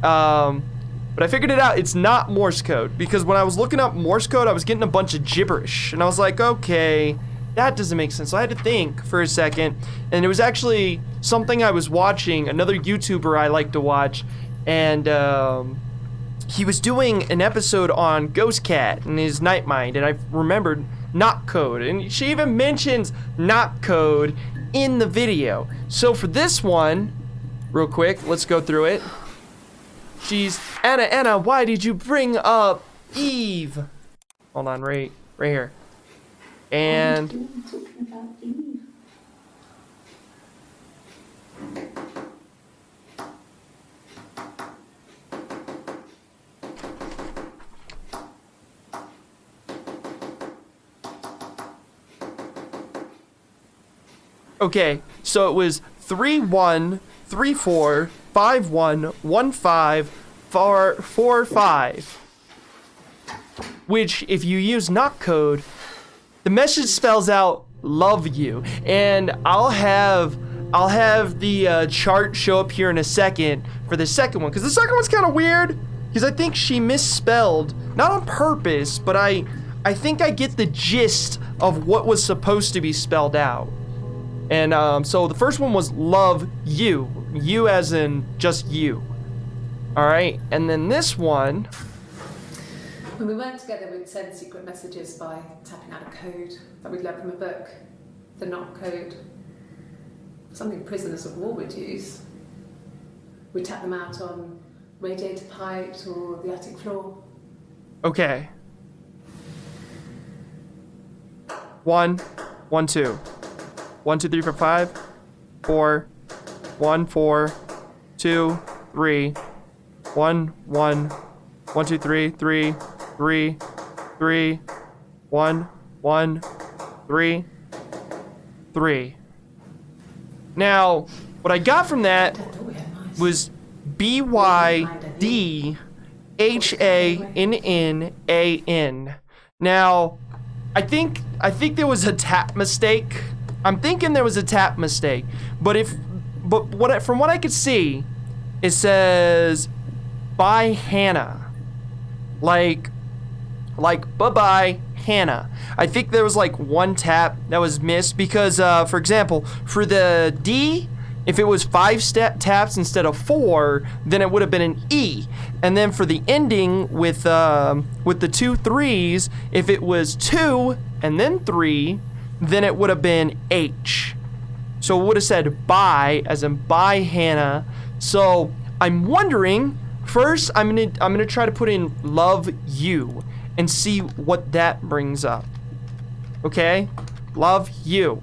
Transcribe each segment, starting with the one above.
But I figured it out. It's not Morse code, because when I was looking up Morse code, I was getting a bunch of gibberish, and I was like, okay, that doesn't make sense. So I had to think for a second, and it was actually something I was watching, another YouTuber I like to watch, and he was doing an episode on Ghost Cat and his Night Mind, and I remembered knock code, and she even mentions knock code in the video. So for this one, real quick, let's go through it. She's, Anna, why did you bring up Eve? Hold on, right here. And talking about Eve. okay, so it was 3134511545, which if you use knock code, the message spells out love you. And I'll have the chart show up here in a second for the second one, because the second one's kind of weird, because I think she misspelled, not on purpose, but I think I get the gist of what was supposed to be spelled out. And so the first one was love you. You as in just you. All right, and then this one. When we weren't together, we'd send secret messages by tapping out a code that we'd learned from a book, the knock code. Something prisoners of war would use. We'd tap them out on radiator pipes or the attic floor. Okay. 1, 1, 2. 1, 2, 3, 4, 5, 4, 1, 4, 2, 3, 1, 1, 1, 2, 3, 3, 3, 3, 1, 1, 3, 3. Now, what I got from that was BYDHANNAN. Now, I think there was a tap mistake. I'm thinking there was a tap mistake, from what I could see, it says by Hannah, like bye Hannah. I think there was like one tap that was missed, because for example, for the D, if it was 5 taps instead of 4, then it would have been an E. And then for the ending with the 2 3s, if it was 2 and then 3, then it would have been H. So it would have said bye, as in bye Hannah. So I'm wondering, first I'm gonna try to put in love you and see what that brings up. Okay? Love you.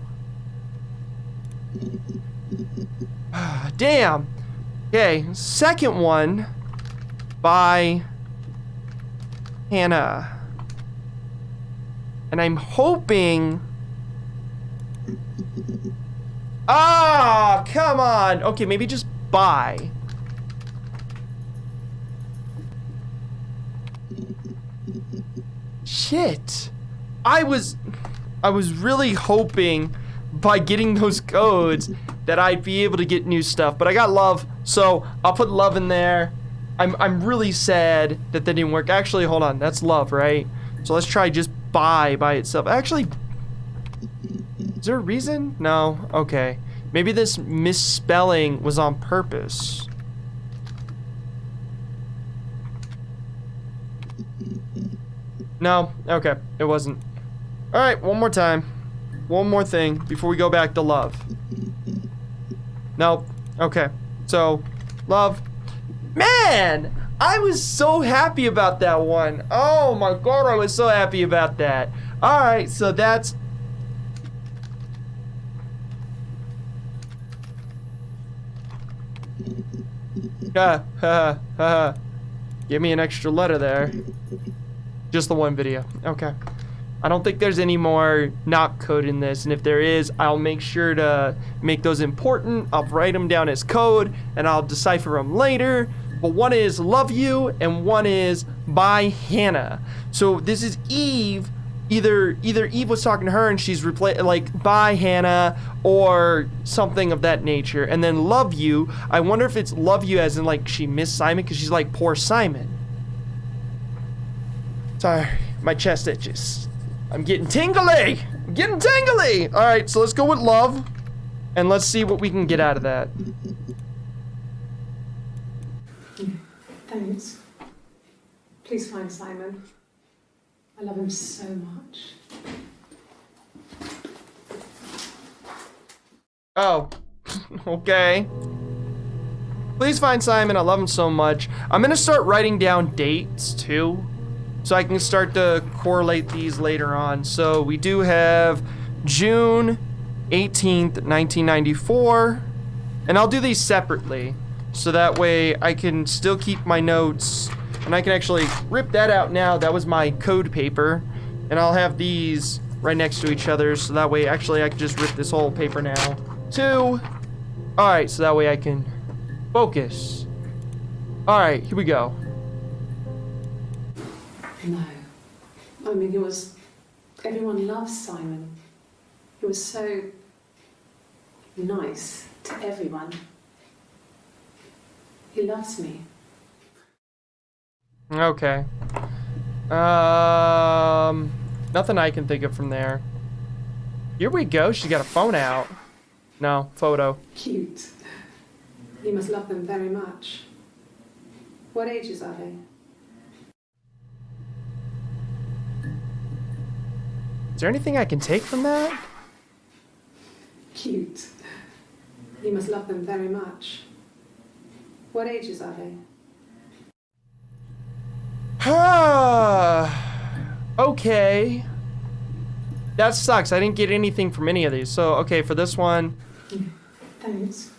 Damn. Okay, second one by Hannah. And I'm hoping. Ah, come on. Okay, maybe just buy. Shit. I was really hoping by getting those codes that I'd be able to get new stuff, but I got love, so I'll put love in there. I'm really sad that didn't work. Actually, hold on. That's love, right? So let's try just buy by itself. Actually, is there a reason? No. Okay. Maybe this misspelling was on purpose. No. Okay. It wasn't. All right. One more time. One more thing before we go back to love. Nope. Okay. So, love. Man! I was so happy about that one. Oh my god, I was so happy about that. Alright, so that's... Give me an extra letter there. Just the one video. Okay. I don't think there's any more knock code in this, and if there is, I'll make sure to make those important. I'll write them down as code, and I'll decipher them later. But one is love you, and one is by Hannah. So this is Eve either Eve was talking to her and she's like, bye Hannah, or something of that nature. And then love you, I wonder if it's love you as in like she missed Simon, because she's like, poor Simon. Sorry, my chest itches. I'm getting tingly. I'm getting tingly. All right, so let's go with love, and let's see what we can get out of that. Thanks. Please find Simon. I love him so much. Oh, okay. Please find Simon. I love him so much. I'm gonna start writing down dates too, so I can start to correlate these later on. So we do have June 18th, 1994, and I'll do these separately, so that way I can still keep my notes, and I can actually rip that out now. That was my code paper, and I'll have these right next to each other, so that way actually I can just rip this whole paper now too. All right, so that way I can focus. All right, here we go. No. I mean, everyone loves Simon. He was so nice to everyone. He loves me. Okay. Nothing I can think of from there. Here we go. She's got a phone out. No, photo. Cute. You must love them very much. What ages are they? Is there anything I can take from that? Cute. You must love them very much. What ages are they? Okay. That sucks. I didn't get anything from any of these. So, okay, for this one. Thanks.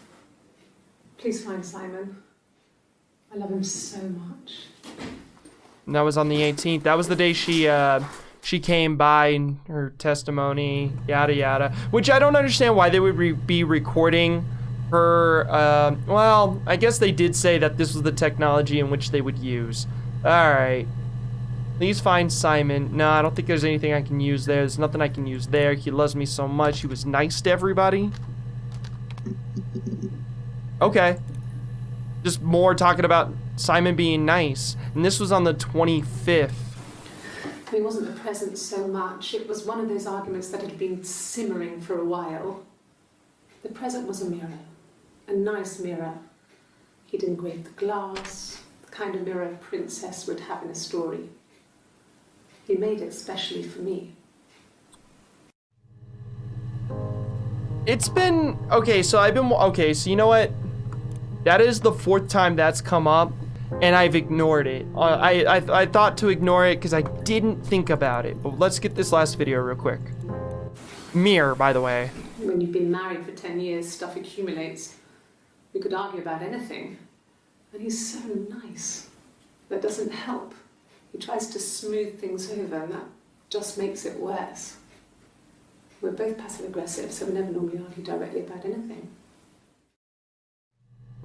Please find Simon. I love him so much. And that was on the 18th. That was the day she came by in her testimony, yada yada. Which I don't understand why they would be recording her. Well, I guess they did say that this was the technology in which they would use. All right. Please find Simon. No, I don't think there's anything I can use there. There's nothing I can use there. He loves me so much. He was nice to everybody. Okay. Just more talking about Simon being nice. And this was on the 25th. He wasn't present so much. It was one of those arguments that had been simmering for a while. The present was a mirror. A nice mirror. He'd engraved the glass, the kind of mirror a princess would have in a story. He made it specially for me. It's been, okay, so you know what? That is the 4th time that's come up, and I've ignored it. I thought to ignore it because I didn't think about it, but let's get this last video real quick. Mirror, by the way. When you've been married for 10 years, stuff accumulates. We could argue about anything. And he's so nice. That doesn't help. He tries to smooth things over, and that just makes it worse. We're both passive-aggressive, so we never normally argue directly about anything.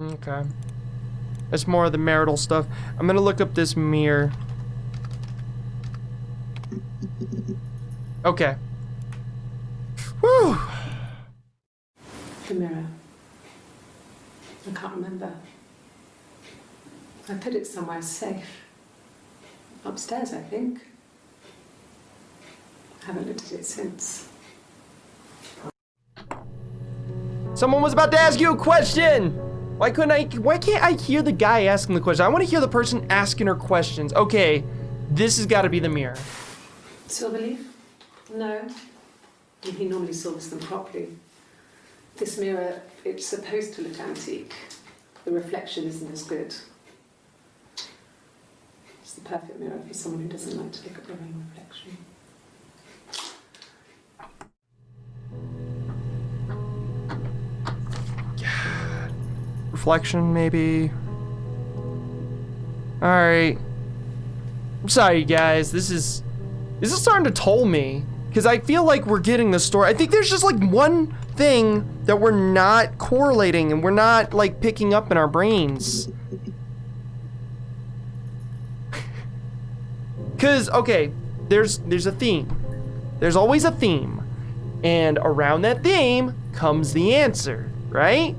Okay. That's more of the marital stuff. I'm gonna look up this mirror. Okay. Whew. The mirror. I can't remember. I put it somewhere safe. Upstairs, I think. I haven't looked at it since. Someone was about to ask you a question! Why can't I hear the guy asking the question? I want to hear the person asking her questions. Okay, this has got to be the mirror. Silver leaf? No. He normally silvers them properly. This mirror, it's supposed to look antique. The reflection isn't as good. It's the perfect mirror for someone who doesn't like to look at their own reflection. Reflection, maybe. Alright. I'm sorry, you guys. This is starting to toll me. Because I feel like we're getting the story. I think there's just like one thing that we're not correlating and we're not like picking up in our brains. Because, okay, there's a theme. There's always a theme. And around that theme comes the answer, right?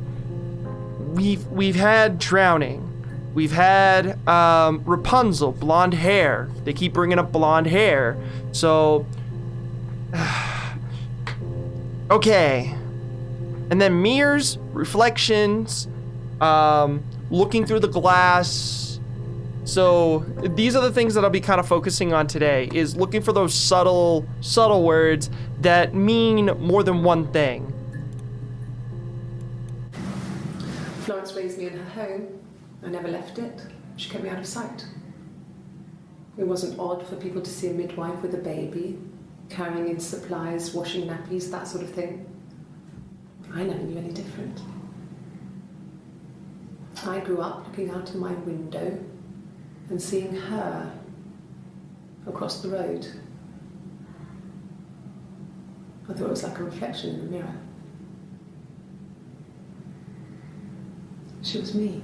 We've had drowning. We've had Rapunzel, blonde hair. They keep bringing up blonde hair. So, okay. And then mirrors, reflections, looking through the glass. So these are the things that I'll be kind of focusing on today, is looking for those subtle words that mean more than one thing. Florence raised me in her home. I never left it. She kept me out of sight. It wasn't odd for people to see a midwife with a baby, carrying in supplies, washing nappies, that sort of thing. I never knew any different. I grew up looking out of my window and seeing her across the road. I thought it was like a reflection in the mirror. She was me.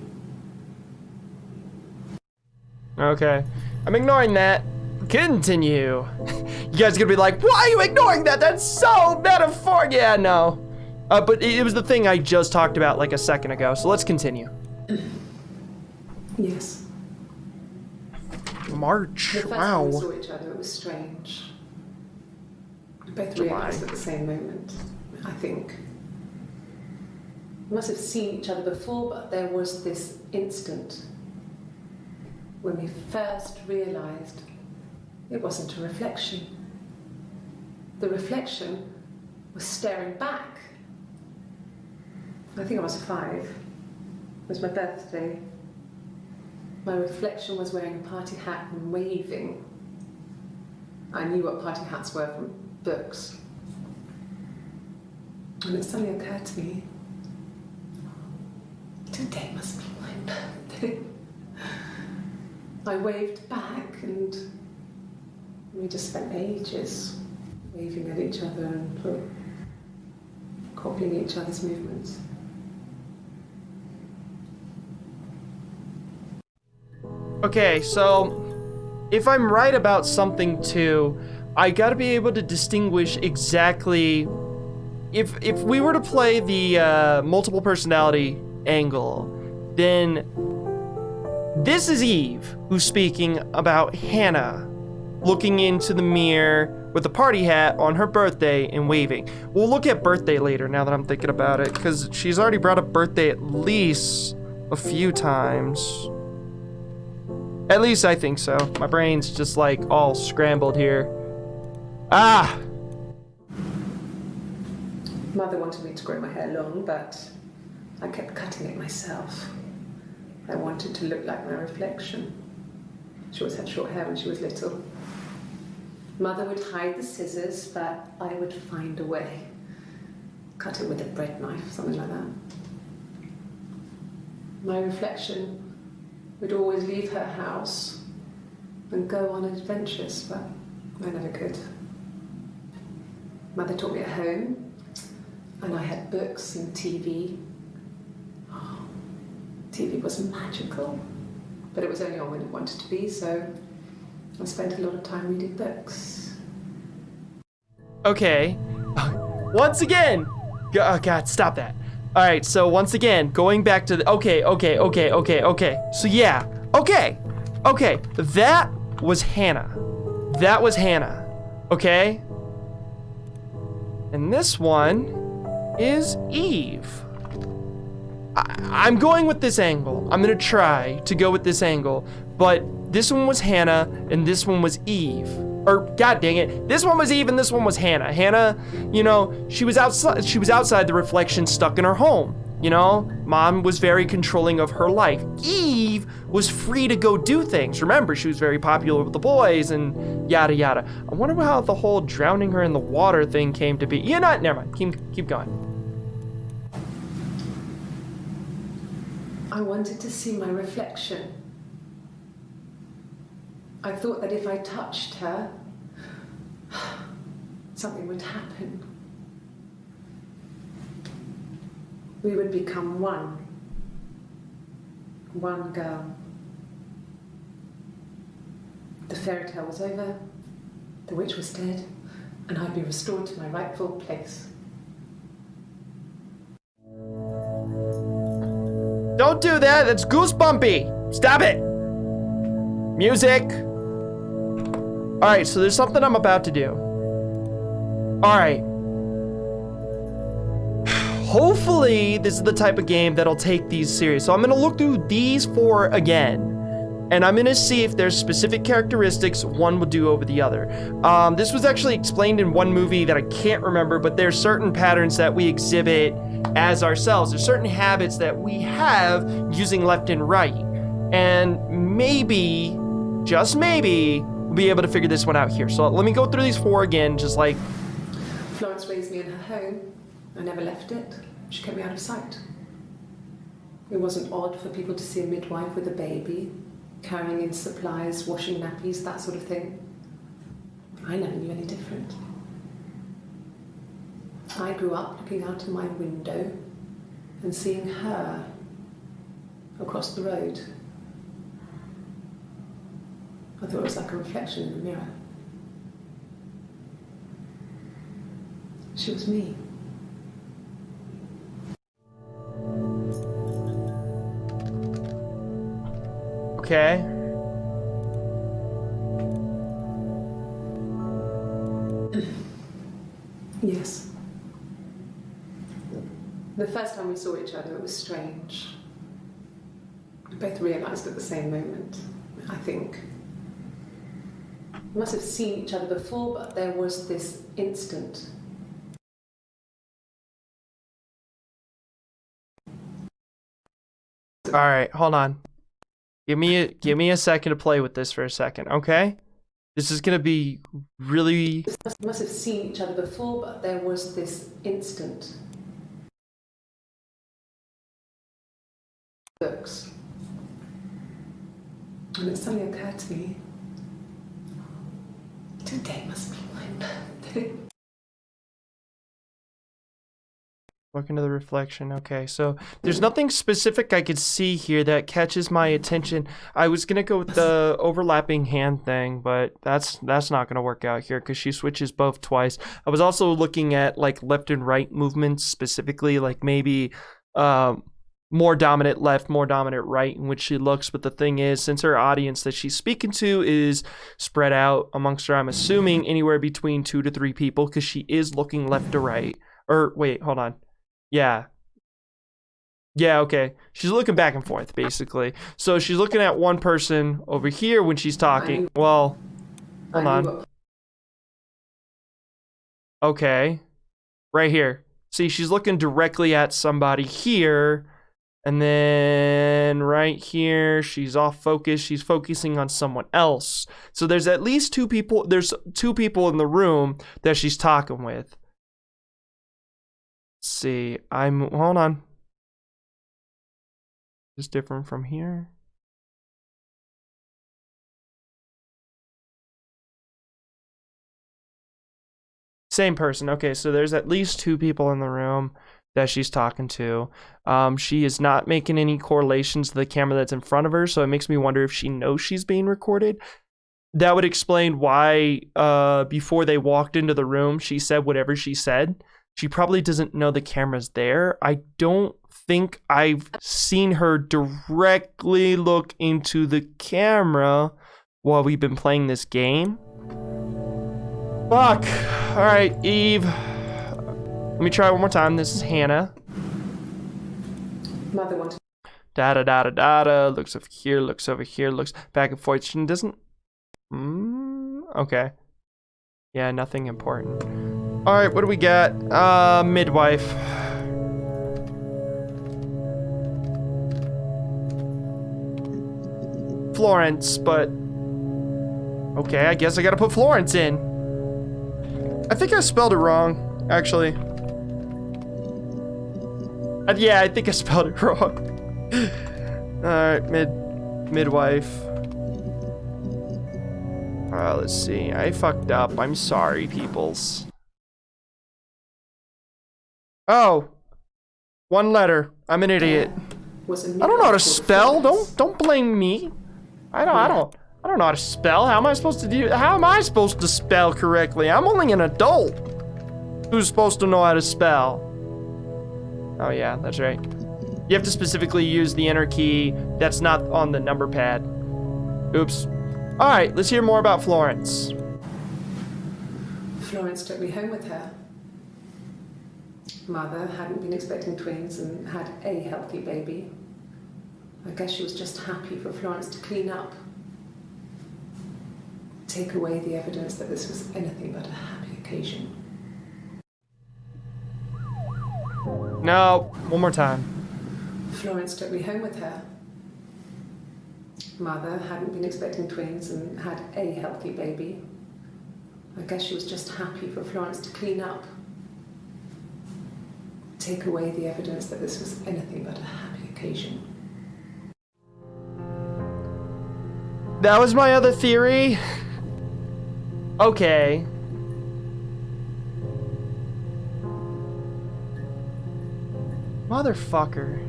Okay. I'm ignoring that. Continue. You guys are gonna be like, why are you ignoring that? That's so metaphoric. Yeah, no. But it was the thing I just talked about like a second ago, so let's continue. Yes. March. The first Wow. time we saw each other, it was strange. We both July. realised at the same moment, I think. We must have seen each other before, but there was this instant when we first realised it wasn't a reflection. The reflection was staring back. I think I was 5. It was my birthday. My reflection was wearing a party hat and waving. I knew what party hats were from books. And it suddenly occurred to me, today must be my birthday. I waved back and we just spent ages waving at each other and copying each other's movements. Okay, so if I'm right about something too, I gotta be able to distinguish exactly if we were to play the multiple personality angle, then this is Eve who's speaking about Hannah looking into the mirror with a party hat on her birthday and waving. We'll look at birthday later now that I'm thinking about it, because she's already brought up birthday at least a few times. At least I think so. My brain's just like all scrambled here. Ah! Mother wanted me to grow my hair long, but I kept cutting it myself. I wanted to look like my reflection. She always had short hair when she was little. Mother would hide the scissors, but I would find a way. Cut it with a bread knife, something like that. My reflection would always leave her house and go on adventures, but I never could. Mother taught me at home, and I had books and TV. Oh, TV was magical, but it was only on when it wanted to be, so I spent a lot of time reading books. Okay. Once again. Oh God, stop that. All right, so once again, going back to the, okay. So yeah, okay. That was Hannah. Okay? And this one is Eve. I'm going with this angle. I'm gonna try to go with this angle, but this one was Hannah and this one was Eve. Or God dang it, this one was Eve and this one was Hannah. Hannah, you know, she was outside the reflection, stuck in her home. You know, mom was very controlling of her life. Eve was free to go do things. Remember, she was very popular with the boys and yada yada. I wonder how the whole drowning her in the water thing came to be. You know, never mind. Keep going. I wanted to see my reflection. I thought that if I touched her, something would happen. We would become one. One girl. The fairy tale was over. The witch was dead. and I'd be restored to my rightful place. Don't do that. That's goosebumpy. Stop it. Music. All right, so there's something I'm about to do. All right. Hopefully, this is the type of game that'll take these serious. So I'm gonna look through these 4 again, and I'm gonna see if there's specific characteristics one will do over the other. This was actually explained in one movie that I can't remember, but there's certain patterns that we exhibit as ourselves. There's certain habits that we have using left and right. And maybe, just maybe, we'll be able to figure this one out here. So let me go through these 4 again, just like... Florence raised me in her home. I never left it. She kept me out of sight. It wasn't odd for people to see a midwife with a baby, carrying in supplies, washing nappies, that sort of thing. I never knew any different. I grew up looking out of my window and seeing her across the road. I thought it was like a reflection in the mirror. She was me. Okay. Yes. The first time we saw each other, it was strange. We both realised at the same moment, I think. We must have seen each other before, but there was this instant. All right, hold on. Give me a second to play with this for a second, okay? This is gonna be really... We must have seen each other before, but there was this instant. Looks. And it suddenly occurred to me, today must be my birthday. Look into the reflection. Okay, so there's nothing specific I could see here that catches my attention. I was gonna go with the overlapping hand thing, but that's not gonna work out here because she switches both twice. I was also looking at like left and right movements specifically, like maybe more dominant left, more dominant right in which she looks. But the thing is, since her audience that she's speaking to is spread out amongst her, I'm assuming anywhere between 2 to 3 people because she is looking left to right. Or wait, hold on. Yeah, okay. She's looking back and forth, basically. So she's looking at one person over here when she's talking. Well, hold on. Okay. Right here. See, she's looking directly at somebody here. And then right here, she's off focus. She's focusing on someone else. So there's at least 2 people. There's 2 people in the room that she's talking with. See, hold on. It's different from here. Same person. Okay, so there's at least 2 people in the room that she's talking to. She is not making any correlations to the camera that's in front of her, so it makes me wonder if she knows she's being recorded. That would explain why before they walked into the room, she said whatever she said. She probably doesn't know the camera's there. I don't think I've seen her directly look into the camera while we've been playing this game. Fuck. All right, Eve. Let me try one more time. This is Hannah. Mother wanted. Da. Looks over here, looks over here, looks back and forth. She doesn't... okay. Yeah, nothing important. All right, what do we got? Midwife. Florence, but... okay, I guess I gotta put Florence in. I think I spelled it wrong, actually. Yeah, I think I spelled it wrong. Alright, midwife. Let's see. I fucked up. I'm sorry, peoples. Oh. 1 letter. I'm an idiot. I don't know how to spell. Don't blame me. I don't. I don't know how to spell. How am I supposed to spell correctly? I'm only an adult who's supposed to know how to spell. Oh yeah, that's right. You have to specifically use the enter key that's not on the number pad. Oops. All right, let's hear more about Florence. Florence took me home with her. Mother hadn't been expecting twins and had a healthy baby. I guess she was just happy for Florence to clean up. Take away the evidence that this was anything but a happy occasion. No, one more time. Florence took me home with her. Mother hadn't been expecting twins and had a healthy baby. I guess she was just happy for Florence to clean up. Take away the evidence that this was anything but a happy occasion. That was my other theory. Okay. Motherfucker.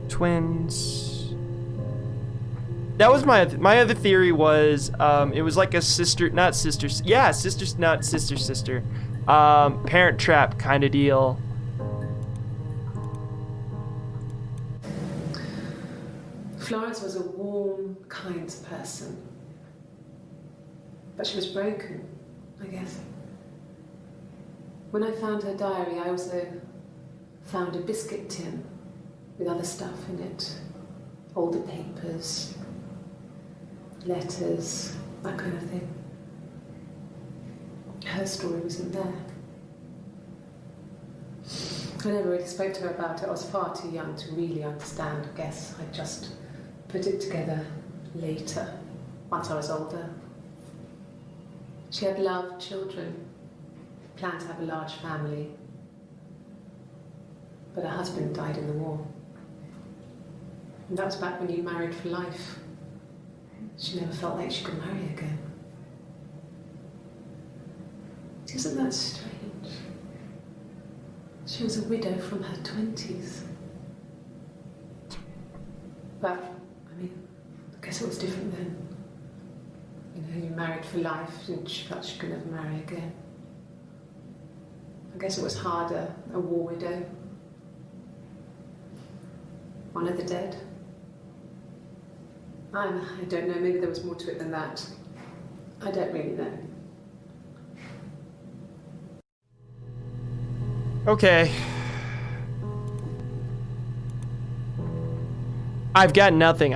Twins. That was my other theory was it was like a sister, not sister, yeah, sister, not sister, parent trap kind of deal. Florence was a warm, kind person. But she was broken, I guess. When I found her diary, I also found a biscuit tin with other stuff in it. Older papers, letters, that kind of thing. Her story wasn't there. I never really spoke to her about it. I was far too young to really understand, I guess. I just put it together later, once I was older. She had loved children, planned to have a large family, but her husband died in the war. And that was back when you married for life. She never felt like she could marry again. Isn't that strange? She was a widow from her 20s. But, I mean, I guess it was different then. You know, you married for life and she felt she could never marry again. I guess it was harder, a war widow. One of the dead. I don't know, maybe there was more to it than that. I don't really know. Okay. I've got nothing.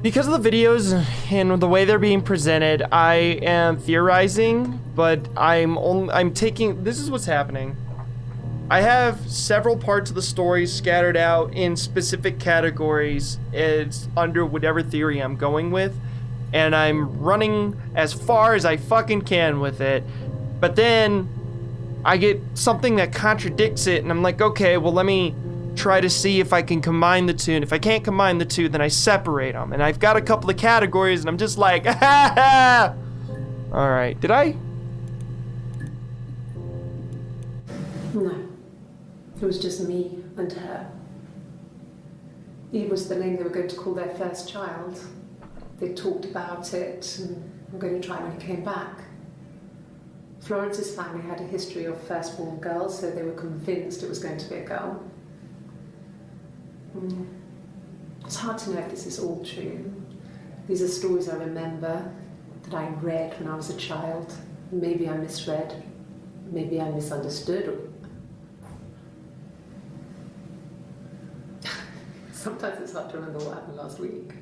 Because of the videos and the way they're being presented, I am theorizing, but I'm taking, this is what's happening. I have several parts of the story scattered out in specific categories. It's under whatever theory I'm going with, and I'm running as far as I fucking can with it. But then I get something that contradicts it, and I'm like, okay, well, let me try to see if I can combine the two, and if I can't combine the two, then I separate them. And I've got a couple of categories, and I'm just like, ha ha! Alright, did I? No. It was just me and her. Eve was the name they were going to call their first child. They talked about it, and were going to try when he came back. Florence's family had a history of firstborn girls, so they were convinced it was going to be a girl. It's hard to know if this is all true. These are stories I remember, that I read when I was a child. Maybe I misread, maybe I misunderstood. Sometimes it's hard to remember what happened last week.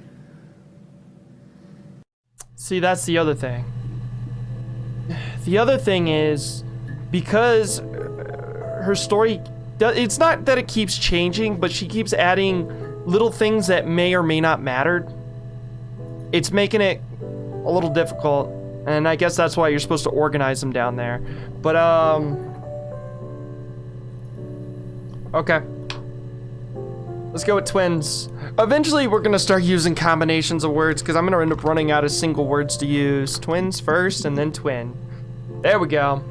See, that's the other thing. The other thing is, because her story, it's not that it keeps changing, but she keeps adding little things that may or may not matter. It's making it a little difficult, and I guess that's why you're supposed to organize them down there. But, okay. Let's go with twins. Eventually, we're gonna start using combinations of words, because I'm gonna end up running out of single words to use. Twins first, and then twin. There we go.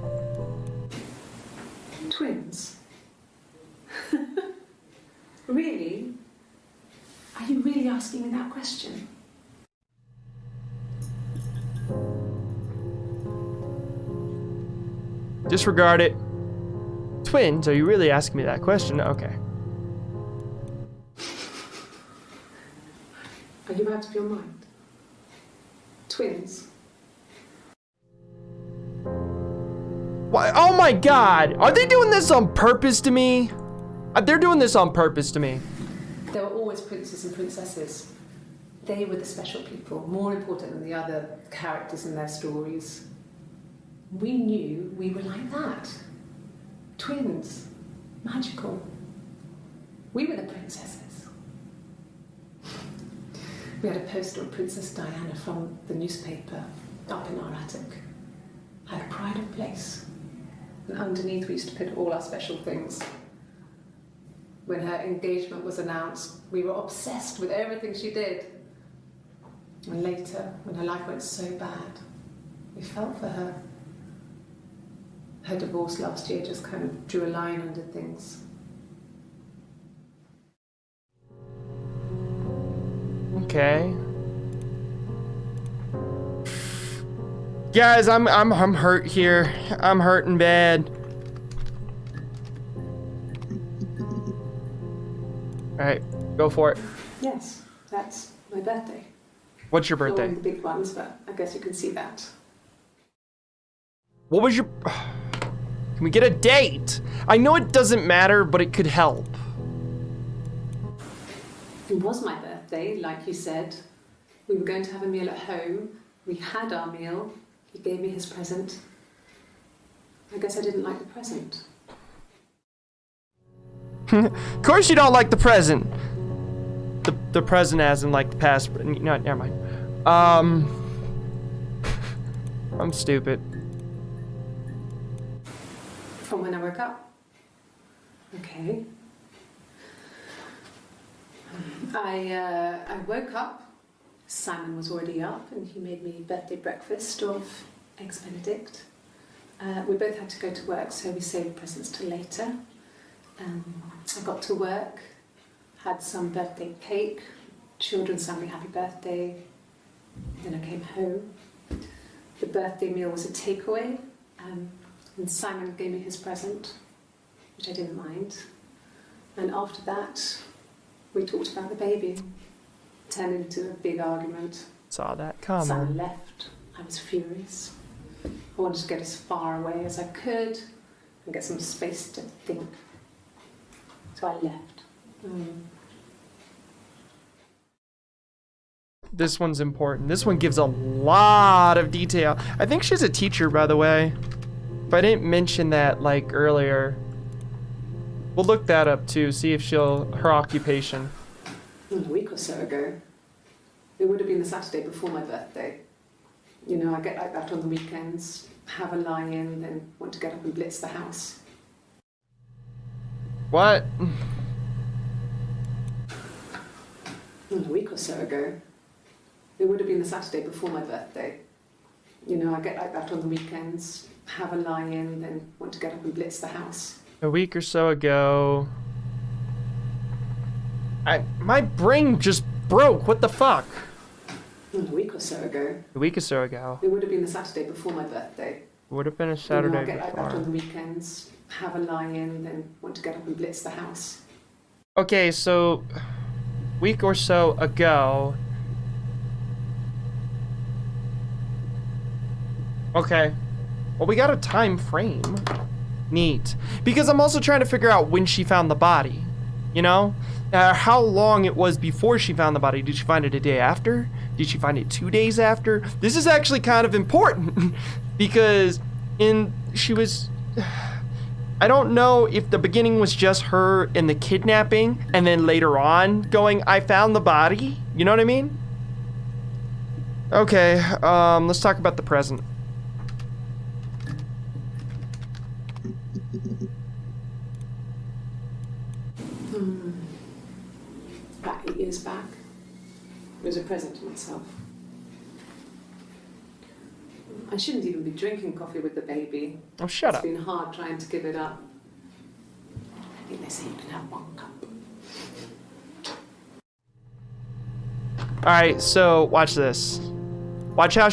Twins? Really? Are you really asking me that question? Disregard it. Twins, are you really asking me that question? Okay. Are you out of your mind? Twins? Why? Oh my God! Are they doing this on purpose to me? They're doing this on purpose to me. There were always princes and princesses. They were the special people, more important than the other characters in their stories. We knew we were like that. Twins. Magical. We were the princesses. We had a poster of Princess Diana from the newspaper up in our attic. Had a pride of place. And underneath we used to put all our special things. When her engagement was announced, we were obsessed with everything she did. And later, when her life went so bad, we felt for her. Her divorce last year just kind of drew a line under things. Okay. Guys, I'm hurt here. I'm hurting bad. All right, go for it. Yes, that's my birthday. What's your Not birthday? one of the big ones, but I guess you can see that. What was your... Can we get a date? I know it doesn't matter, but it could help. It was my birthday, like you said. We were going to have a meal at home. We had our meal. He gave me his present. I guess I didn't like the present. Of course you don't like the present. The present as in like the past. No, never mind. I'm stupid. From when I woke up. Okay. I woke up. Simon was already up, and he made me birthday breakfast of eggs Benedict. We both had to go to work, so we saved presents till later. I got to work, had some birthday cake. Children sang me happy birthday. Then I came home. The birthday meal was a takeaway, and Simon gave me his present, which I didn't mind. And after that, we talked about the baby. Turned into a big argument. Saw that coming. Simon left. I was furious. I wanted to get as far away as I could and get some space to think. So I left. This one's important. This one gives a lot of detail. I think she's a teacher, by the way. If I didn't mention that, like, earlier. We'll look that up, too. See if her occupation. A week or so ago. It would have been the Saturday before my birthday. You know, I get like that on the weekends. Have a lie-in, then want to get up and blitz the house. What? A week or so ago. It would have been the Saturday before my birthday. You know, I get like that on the weekends. Have a lie-in, then want to get up and blitz the house. A week or so ago. My brain just broke. What the fuck? A week or so ago. A week or so ago. It would have been the Saturday before my birthday. Would have been a You know, Saturday I get like that on before. the weekends. Have a lie-in, then want to get up and blitz the house. Okay, so week or so ago. Okay. Well, we got a time frame. Neat. Because I'm also trying to figure out when she found the body. You know? How long it was before she found the body. Did she find it a day after? Did she find it 2 days after? This is actually kind of important. Because she was... I don't know if the beginning was just her in the kidnapping and then later on going, I found the body. You know what I mean? Okay, let's talk about the present. About 8 years back. It was a present to myself. I shouldn't even be drinking coffee with the baby. Oh, shut up. It's been hard trying to give it up. I think they say you can have 1 cup. Alright, so watch this. Watch how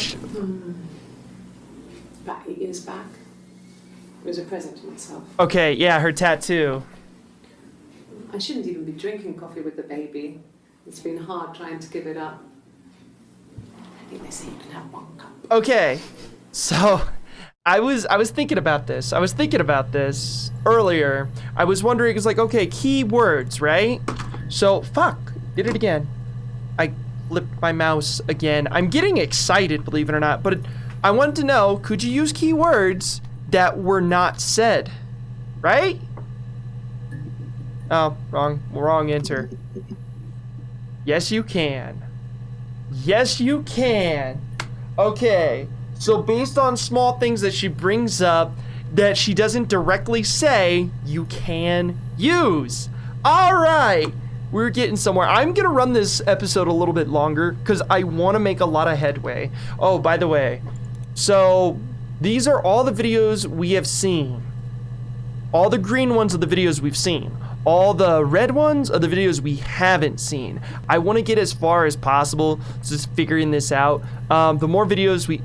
About 8 years back. It was a present to myself. Okay, yeah, her tattoo. I shouldn't even be drinking coffee with the baby. It's been hard trying to give it up. I think they say you can have 1 cup. Okay, so I was thinking about this. I was thinking about this earlier. I was wondering, it's like, okay, keywords, right? So, fuck, did it again. I flipped my mouse again. I'm getting excited, believe it or not, but I wanted to know, could you use keywords that were not said, right? Oh, wrong enter. Yes, you can. Yes, you can. Okay, so based on small things that she brings up that she doesn't directly say, you can use. All right, we're getting somewhere. I'm gonna run this episode a little bit longer because I want to make a lot of headway. Oh, by the way, so these are all the videos we have seen. All the green ones are the videos we've seen. All the red ones are the videos we haven't seen. I want to get as far as possible, just figuring this out. The more videos we...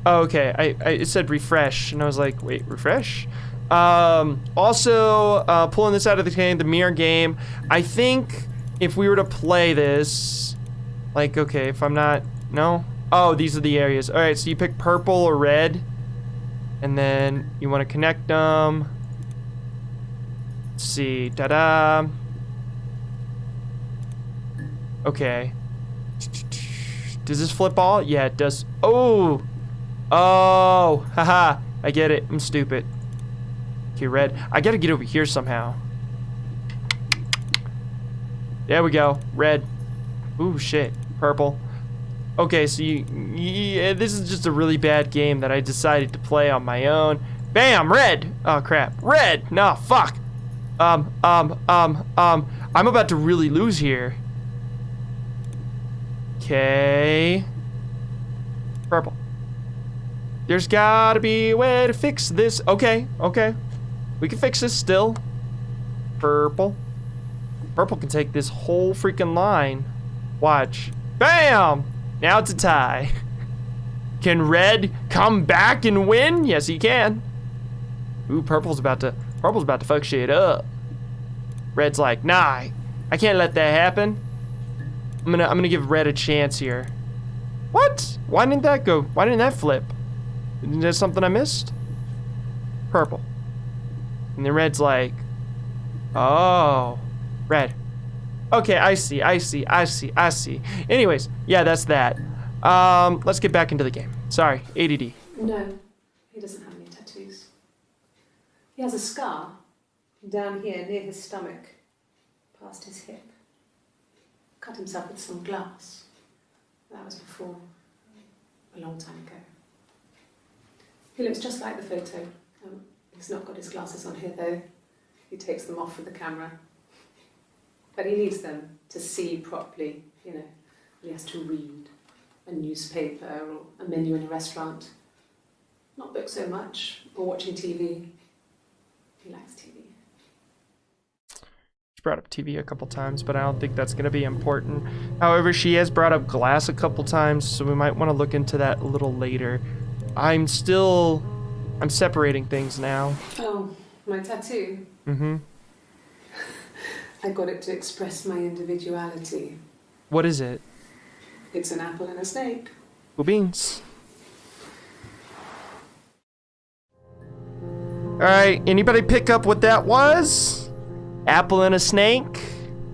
Oh, okay, it said refresh, and I was like, wait, refresh? Also, pulling this out of the game, the mirror game. I think if we were to play this, like, okay, if I'm not... No? Oh, these are the areas. All right, so you pick purple or red. And then you want to connect them. Let's see, ta-da. Okay. Does this flip all? Yeah, it does. Oh, haha, I get it. I'm stupid. Okay, red. I gotta get over here somehow. There we go, red. Ooh, shit, purple. Okay, so this is just a really bad game that I decided to play on my own. Bam, red. Oh crap, red. No, fuck. I'm about to really lose here. Okay. Purple. There's gotta be a way to fix this. Okay. We can fix this still. Purple. Purple can take this whole freaking line. Watch. Bam! Now it's a tie. Can red come back and win? Yes, he can. Ooh, purple's about to fuck shit up. Red's like, nah, I can't let that happen. I'm gonna give red a chance here. What? Why didn't that go? Why didn't that flip? Is there something I missed? Purple. And then red's like, oh, red. Okay, I see. Anyways, yeah, that's that. Let's get back into the game. Sorry, ADD. No, he doesn't have any tattoos. He has a scar down here near his stomach, past his hip. Cut himself with some glass. That was before, a long time ago. He looks just like the photo. He's not got his glasses on here though. He takes them off with the camera. But he needs them to see properly, you know. He has to read a newspaper or a menu in a restaurant. Not books so much, or watching TV. He likes TV. She brought up TV a couple times, but I don't think that's gonna be important. However, she has brought up glass a couple times, so we might want to look into that a little later. I'm separating things now. Oh, my tattoo? Mm-hmm. I got it to express my individuality. What is it? It's an apple and a snake. Cool beans. Alright, anybody pick up what that was? Apple and a snake?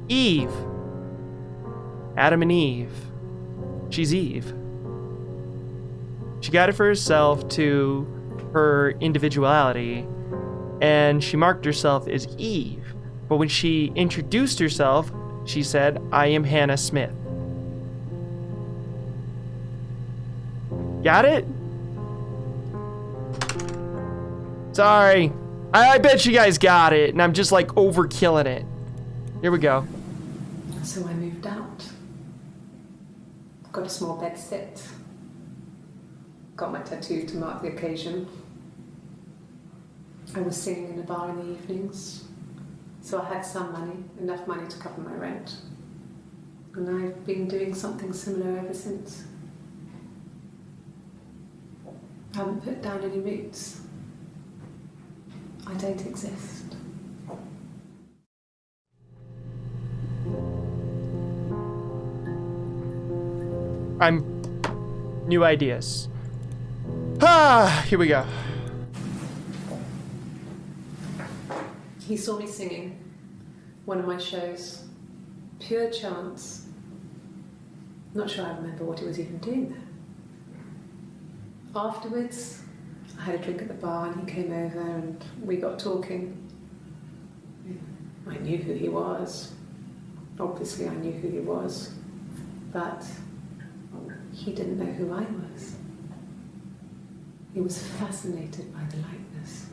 Eve. Adam and Eve. She's Eve. She got it for herself to her individuality, and she marked herself as Eve. But when she introduced herself, she said, I am Hannah Smith. Got it? Sorry. I bet you guys got it, and I'm just like overkilling it. Here we go. So I moved out. Got a small bed sit. Got my tattoo to mark the occasion. I was singing in a bar in the evenings. So I had some money, enough money to cover my rent. And I've been doing something similar ever since. I haven't put down any roots. I don't exist. I'm new ideas. Ah, here we go. He saw me singing one of my shows. Pure chance. Not sure I remember what he was even doing there. Afterwards, I had a drink at the bar and he came over and we got talking. I knew who he was. Obviously I knew who he was. But he didn't know who I was. He was fascinated by the likeness.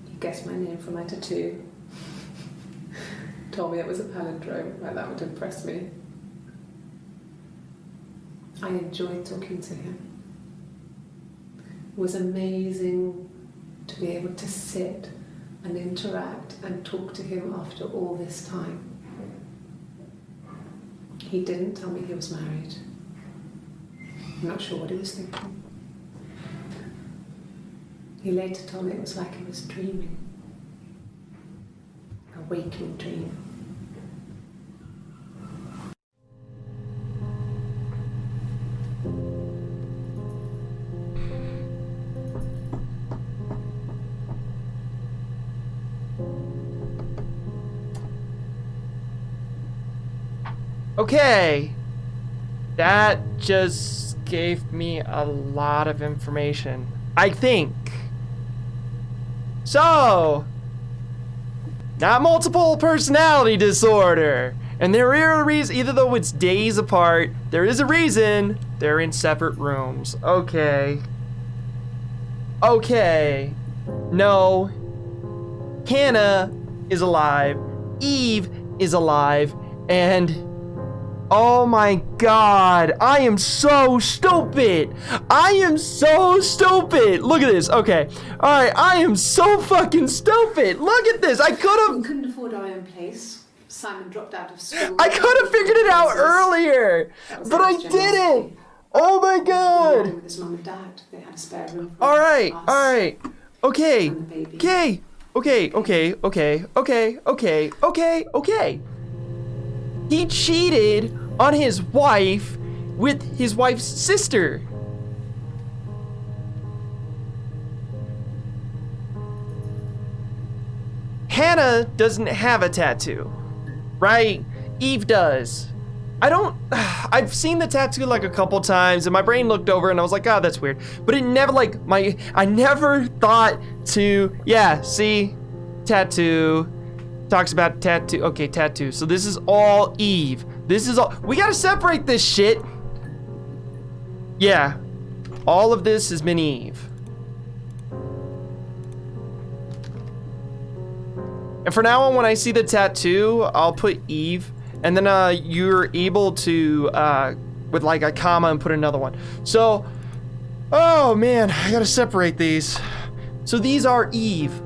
He guessed my name from my tattoo. Told me it was a palindrome, like that would impress me. I enjoyed talking to him. It was amazing to be able to sit and interact and talk to him after all this time. He didn't tell me he was married. I'm not sure what he was thinking. He later told me it was like he was dreaming. A waking dream. Okay. That just gave me a lot of information, I think. So, not multiple personality disorder. And there are reasons, either though it's days apart, there is a reason they're in separate rooms. Okay. Okay. No. Hannah is alive. Eve is alive. And oh my god, I am so stupid. I am so stupid. Look at this. Okay. All right, I am so fucking stupid. Look at this. I could We have couldn't afford our own place. Simon dropped out of school. I could have figured it out earlier, but I didn't. Oh my god. With his mum and dad, they had a spare room. For All right. us All right. Okay. and the baby. Okay. Okay. Okay. Okay. Okay. Okay. Okay. Okay. He cheated on his wife with his wife's sister. Hannah doesn't have a tattoo, right? Eve does. I've seen the tattoo like a couple times and my brain looked over and I was like, oh, that's weird. But it never I never thought to, yeah, see, tattoo. Talks about tattoo. Okay, tattoo. So this is all Eve. This is all. We gotta separate this shit. Yeah. All of this has been Eve. And for now on, when I see the tattoo, I'll put Eve. And then you're able to, with like a comma and put another one. So, oh man, I gotta separate these. So these are Eve.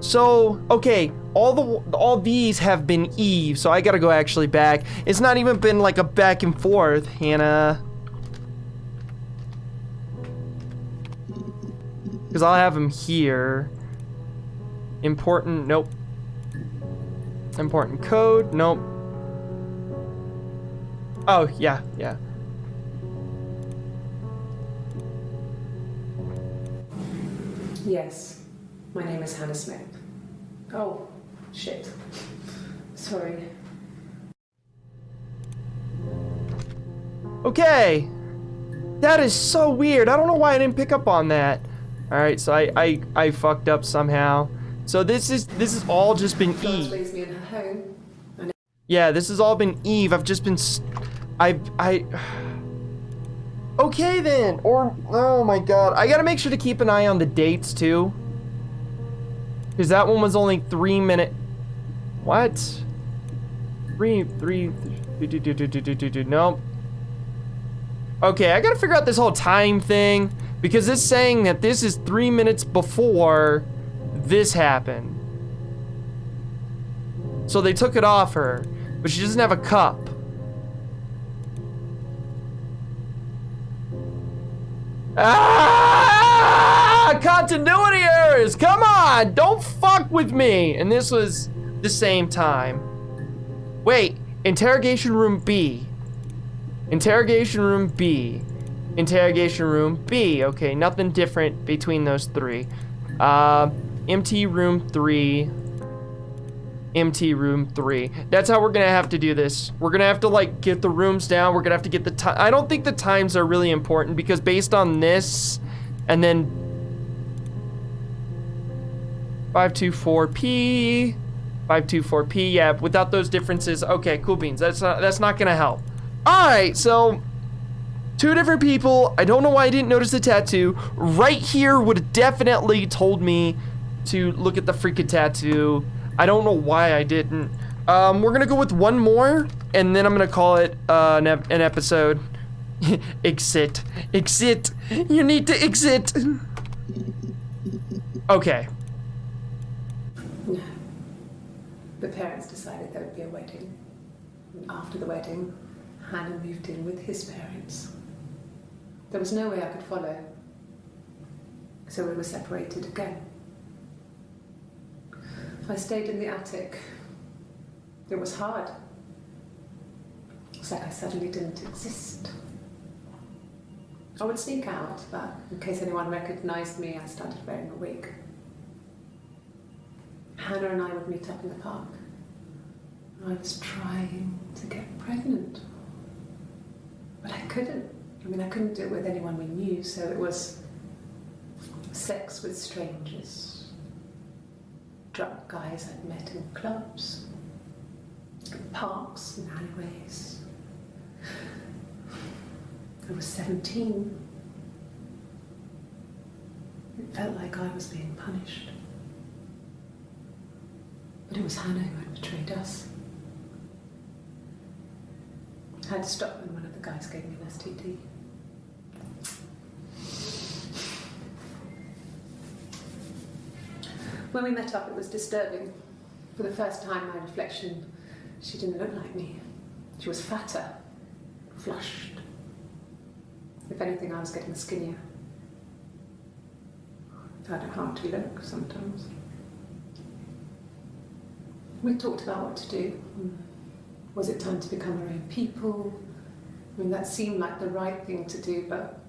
So, okay. All these have been Eve, so I gotta go actually back. It's not even been like a back and forth, Hannah. Because I'll have them here. Important, nope. Important code, nope. Oh, yeah, yeah. Yes, my name is Hannah Smith. Oh, shit. Sorry. Okay. That is so weird. I don't know why I didn't pick up on that. All right, so I fucked up somehow. So this is all just been God's Eve. raised me in her home. Yeah, this has all been Eve. I've just been Okay then. Or oh my god. I got to make sure to keep an eye on the dates too. Cuz that one was only 3 minutes. What? Nope. Okay, I got to figure out this whole time thing because it's saying that this is 3 minutes before this happened. So they took it off her, but she doesn't have a cup. Ah! Continuity errors! Come on! Don't fuck with me! And this was the same time. Wait, interrogation room B. Interrogation room B. Interrogation room B. Okay, nothing different between those three. Empty room 3. Empty room 3. That's how we're gonna have to do this. We're gonna have to like get the rooms down. We're gonna have to get the time. I don't think the times are really important because based on this and then 524p, 524p, yeah, without those differences, okay, cool beans. That's not gonna help. All right, so 2 different people. I don't know why I didn't notice the tattoo. Right here would have definitely told me to look at the freaking tattoo. I don't know why I didn't. We're gonna go with one more, and then I'm gonna call it an episode. Exit. Exit. You need to exit. Okay. No. The parents decided there would be a wedding. And after the wedding, Hannah moved in with his parents. There was no way I could follow. So we were separated again. I stayed in the attic. It was hard. It's like I suddenly didn't exist. I would sneak out, but in case anyone recognized me, I started wearing a wig. Hannah and I would meet up in the park. I was trying to get pregnant. But I couldn't. I mean, I couldn't do it with anyone we knew, so it was sex with strangers. Drunk guys I'd met in clubs, in parks and alleyways. I was 17. It felt like I was being punished. But it was Hannah who had betrayed us. I had to stop when one of the guys gave me an STD. When we met up, it was disturbing. For the first time, my reflection, she didn't look like me. She was fatter, flushed. If anything, I was getting skinnier. I found it hard to look sometimes. We talked about what to do. Was it time to become our own people? I mean, that seemed like the right thing to do, but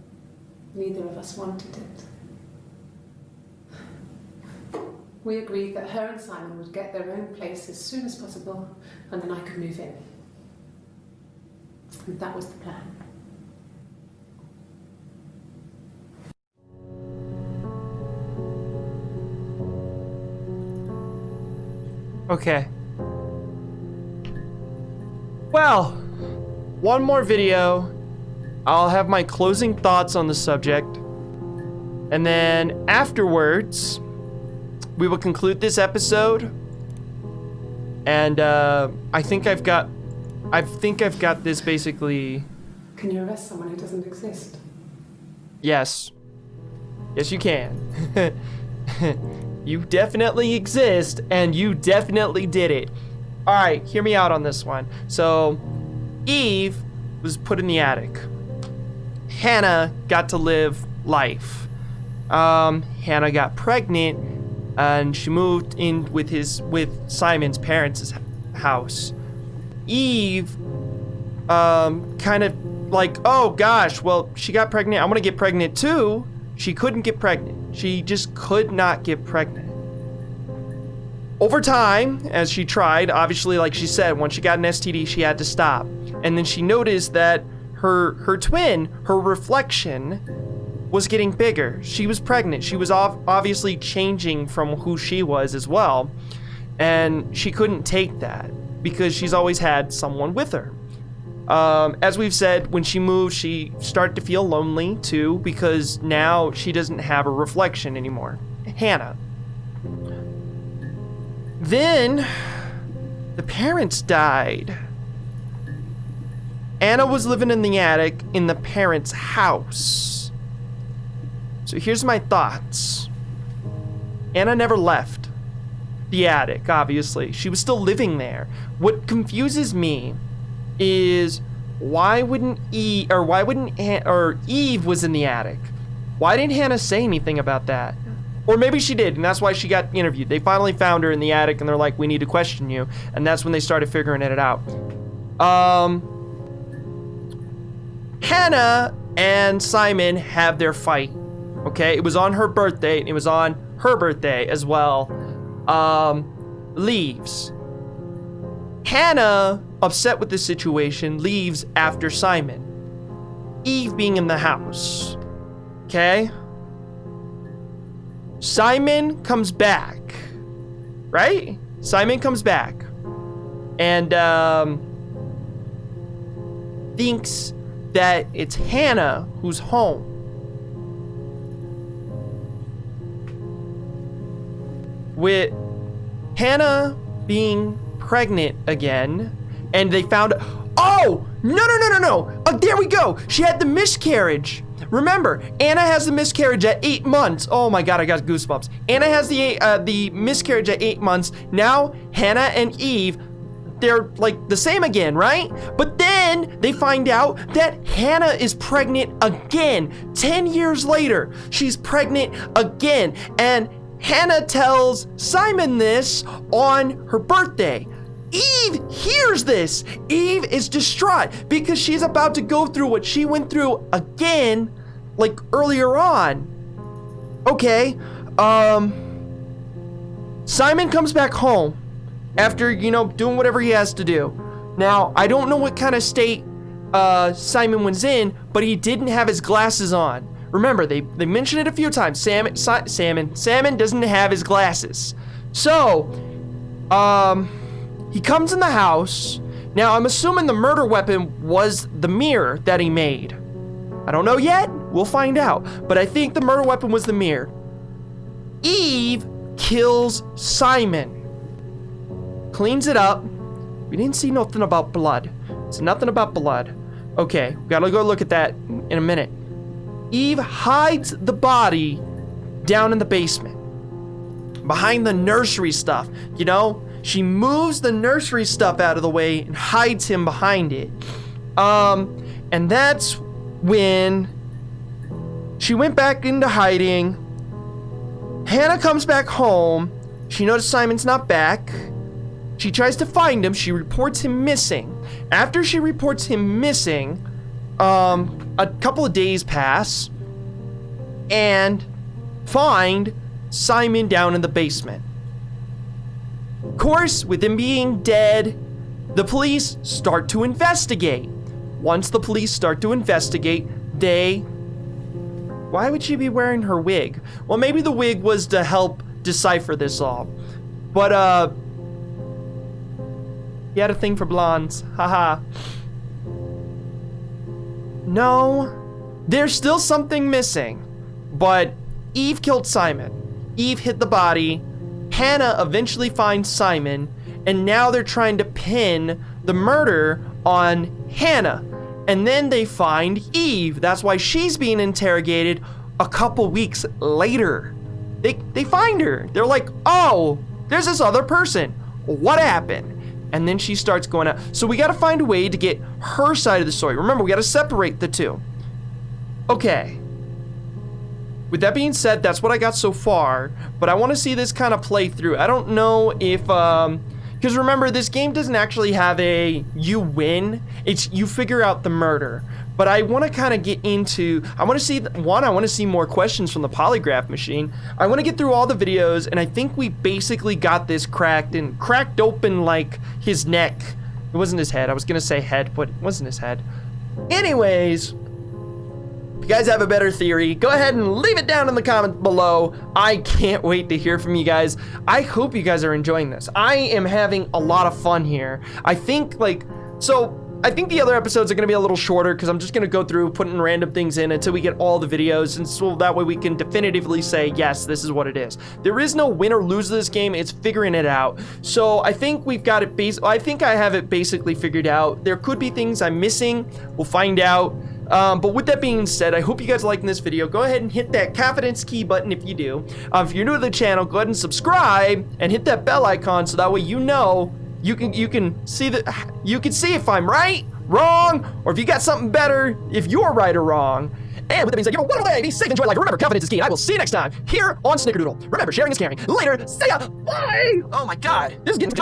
neither of us wanted it. We agreed that her and Simon would get their own place as soon as possible, and then I could move in. And that was the plan. Okay. Well, one more video. I'll have my closing thoughts on the subject. And then afterwards, we will conclude this episode. And I think I've got this basically. Can you arrest someone who doesn't exist? Yes. Yes, you can. You definitely exist, and you definitely did it. All right, hear me out on this one. So, Eve was put in the attic. Hannah got to live life. Hannah got pregnant, and she moved in with Simon's parents' house. Eve, kind of like, oh gosh, well, she got pregnant. I'm gonna get pregnant too. She couldn't get pregnant. She just could not get pregnant. Over time, as she tried, obviously, like she said, once she got an STD, she had to stop. And then she noticed that her twin, her reflection, was getting bigger. She was pregnant. She was obviously changing from who she was as well. And she couldn't take that because she's always had someone with her. As we've said, when she moved, she started to feel lonely too because now she doesn't have a reflection anymore. Hannah. Then the parents died. Anna was living in the attic in the parents' house. So here's my thoughts. Anna never left. the attic, obviously. She was still living there. What confuses me is why wouldn't Eve was in the attic? Why didn't Hannah say anything about that? Or maybe she did, and that's why she got interviewed. They finally found her in the attic, and they're like, we need to question you. And that's when they started figuring it out. Hannah and Simon have their fight. Okay, it was on her birthday, and it was on her birthday as well. Leaves. Hannah, upset with the situation, leaves after Simon. Eve being in the house. Okay? Simon comes back. Right? Simon comes back. And, thinks that it's Hannah who's home. With Hannah being pregnant again, and they found, oh, no. There we go. She had the miscarriage. Remember, Anna has the miscarriage at 8 months. Oh my God, I got goosebumps. Anna has the miscarriage at 8 months. Now, Hannah and Eve, they're like the same again, right? But then they find out that Hannah is pregnant again. 10 years later, she's pregnant again. And Hannah tells Simon this on her birthday. Eve hears this. Eve is distraught because she's about to go through what she went through again, like earlier on. Okay, Simon comes back home after, doing whatever he has to do. Now, I don't know what kind of state Simon was in, but he didn't have his glasses on. Remember, they mentioned it a few times. Salmon doesn't have his glasses. So, he comes in the house. Now, I'm assuming the murder weapon was the mirror that he made. I don't know yet. We'll find out. But I think the murder weapon was the mirror. Eve kills Simon. Cleans it up. We didn't see nothing about blood. It's nothing about blood. Okay, we gotta go look at that in a minute. Eve hides the body down in the basement. Behind the nursery stuff. She moves the nursery stuff out of the way and hides him behind it. And that's when she went back into hiding. Hannah comes back home. She notices Simon's not back. She tries to find him. She reports him missing. After she reports him missing, a couple of days pass and find Simon down in the basement. Of course, with him being dead, the police start to investigate. Once the police start to investigate, why would she be wearing her wig? Well, maybe the wig was to help decipher this all. But, he had a thing for blondes. Haha. No, there's still something missing. But Eve killed Simon. Eve hid the body. Hannah eventually finds Simon. And now they're trying to pin the murder on Hannah. And then they find Eve. That's why she's being interrogated a couple weeks later. They find her. They're like, oh, there's this other person. What happened? And then she starts going out. So we got to find a way to get her side of the story. Remember, we got to separate the two. Okay. With that being said, that's what I got so far. But I want to see this kind of play through. I don't know if... because remember, this game doesn't actually have a you win. It's you figure out the murder. But I want to kind of get into... I want to see... One, I want to see more questions from the polygraph machine. I want to get through all the videos, and I think we basically got this cracked open like his neck. It wasn't his head. I was going to say head, but it wasn't his head. Anyways... If you guys have a better theory, go ahead and leave it down in the comments below. I can't wait to hear from you guys. I hope you guys are enjoying this. I am having a lot of fun here. I think I think the other episodes are going to be a little shorter because I'm just going to go through putting random things in until we get all the videos, and so that way we can definitively say, yes, this is what it is. There is no win or lose to this game. It's figuring it out. So I think we've got it I think I have it basically figured out. There could be things I'm missing. We'll find out. But with that being said, I hope you guys are liking this video. Go ahead and hit that confidence key button if you do. If you're new to the channel, go ahead and subscribe and hit that bell icon so that way you know you can see if I'm right, wrong, or if you got something better, if you're right or wrong. And with that being said, you have a wonderful day. Be safe, enjoy life. Remember, confidence is key. And I will see you next time here on Snickerdoodle. Remember, sharing is caring. Later. See ya. Bye. Oh my God. This is getting.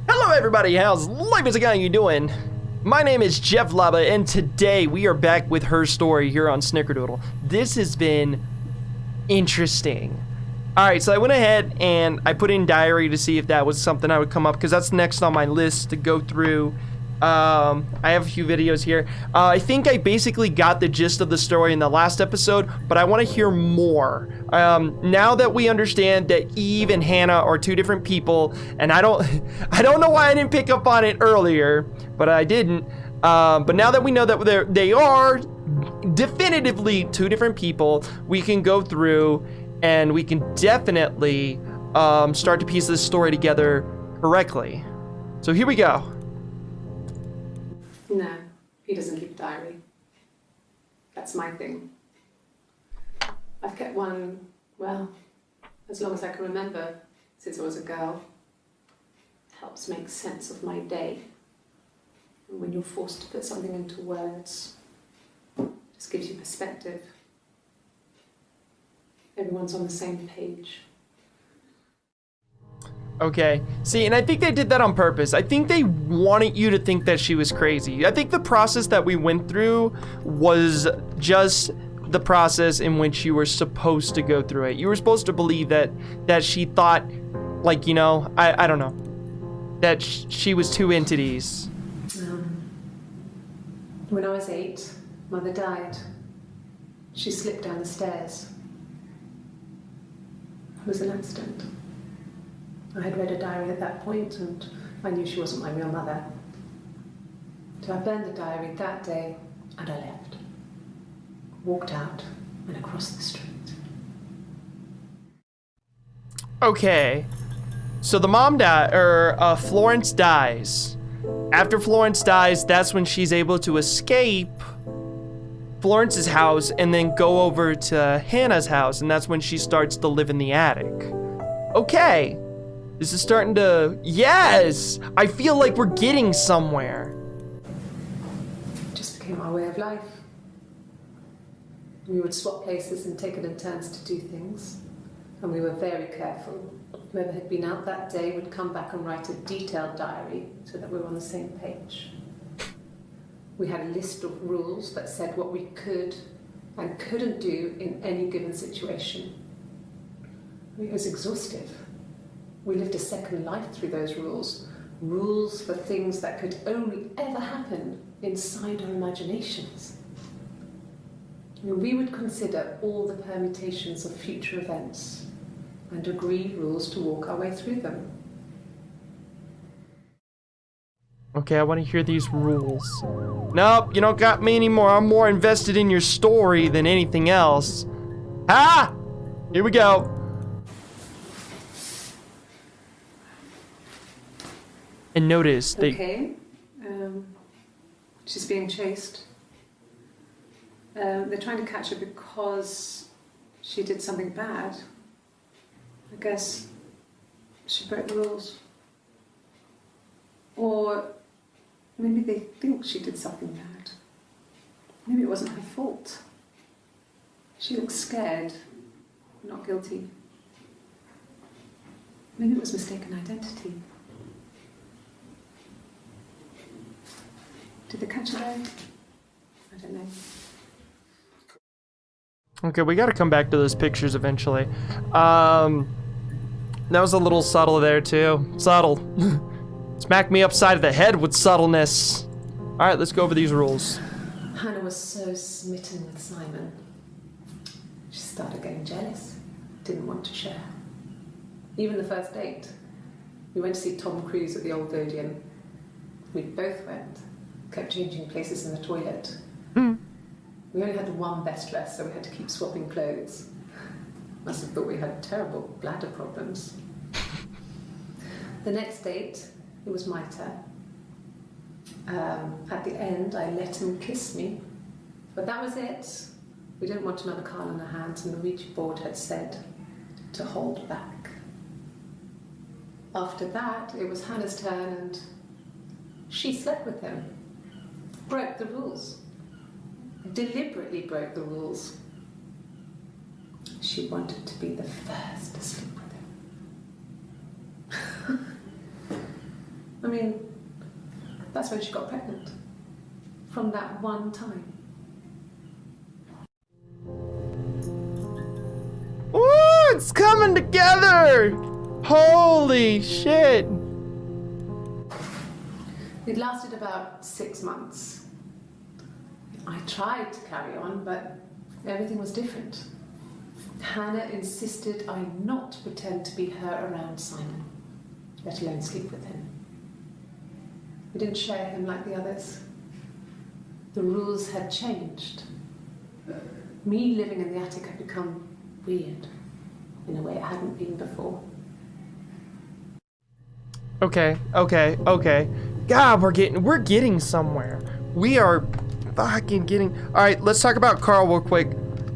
Hello, everybody. How's life is going? You doing? My name is Jeff Laba, and today we are back with her story here on Snickerdoodle. This has been interesting. Alright, so I went ahead and I put in diary to see if that was something I would come up, because that's next on my list to go through. I have a few videos here. I think I basically got the gist of the story in the last episode, but I want to hear more. Now that we understand that Eve and Hannah are two different people, and I don't know why I didn't pick up on it earlier, but I didn't. But now that we know that they are definitively two different people, we can go through and we can definitely start to piece this story together correctly. So here we go. No, he doesn't keep a diary. That's my thing. I've kept one, well, as long as I can remember, since I was a girl. It helps make sense of my day. And when you're forced to put something into words, it just gives you perspective. Everyone's on the same page. Okay, see, and I think they did that on purpose. I think they wanted you to think that she was crazy. I think the process that we went through was just the process in which you were supposed to go through it. You were supposed to believe that she thought, like, you know, I don't know, that she was two entities. When I was 8, Mother died. She slipped down the stairs. It was an accident. I had read a diary at that point, and I knew she wasn't my real mother. So I burned the diary that day, and I left. Walked out and across the street. Okay, so the mom Florence dies. After Florence dies, that's when she's able to escape Florence's house and then go over to Hannah's house, and that's when she starts to live in the attic. Okay. This is starting to... Yes! I feel like we're getting somewhere. It just became our way of life. We would swap places and take it in turns to do things. And we were very careful. Whoever had been out that day would come back and write a detailed diary so that we were on the same page. We had a list of rules that said what we could and couldn't do in any given situation. It was exhaustive. We lived a second life through those rules. Rules for things that could only ever happen inside our imaginations. We would consider all the permutations of future events and agree rules to walk our way through them. Okay, I want to hear these rules. Nope, you don't got me anymore. I'm more invested in your story than anything else. Ah! Here we go. And notice they... Okay, she's being chased. They're trying to catch her because she did something bad. I guess she broke the rules. Or maybe they think she did something bad. Maybe it wasn't her fault. She looks scared, not guilty. Maybe it was mistaken identity. Did they catch her there? I don't know. Okay, we gotta come back to those pictures eventually. That was a little subtle there too. Subtle. Smack me upside of the head with subtleness. Alright, let's go over these rules. Hannah was so smitten with Simon. She started getting jealous. Didn't want to share. Even the first date. We went to see Tom Cruise at the Old Odeon. We both went. Kept changing places in the toilet. We only had one best dress, so we had to keep swapping clothes. Must have thought we had terrible bladder problems. The next date, it was my turn. At the end, I let him kiss me, but that was it. We didn't want another Carl on our hands, and the Ouija board had said to hold back. After that, it was Hannah's turn, and she slept with him. Broke the rules. Deliberately broke the rules. She wanted to be the first to sleep with him. I mean, that's when she got pregnant. From that one time. Ooh, it's coming together! Holy shit! It lasted about 6 months. I tried to carry on, but everything was different. Hannah insisted I not pretend to be her around Simon, let alone sleep with him. We didn't share him like the others. The rules had changed. Me living in the attic had become weird in a way it hadn't been before. Okay. God, we're getting somewhere. We are fucking getting. All right, let's talk about Carl real quick.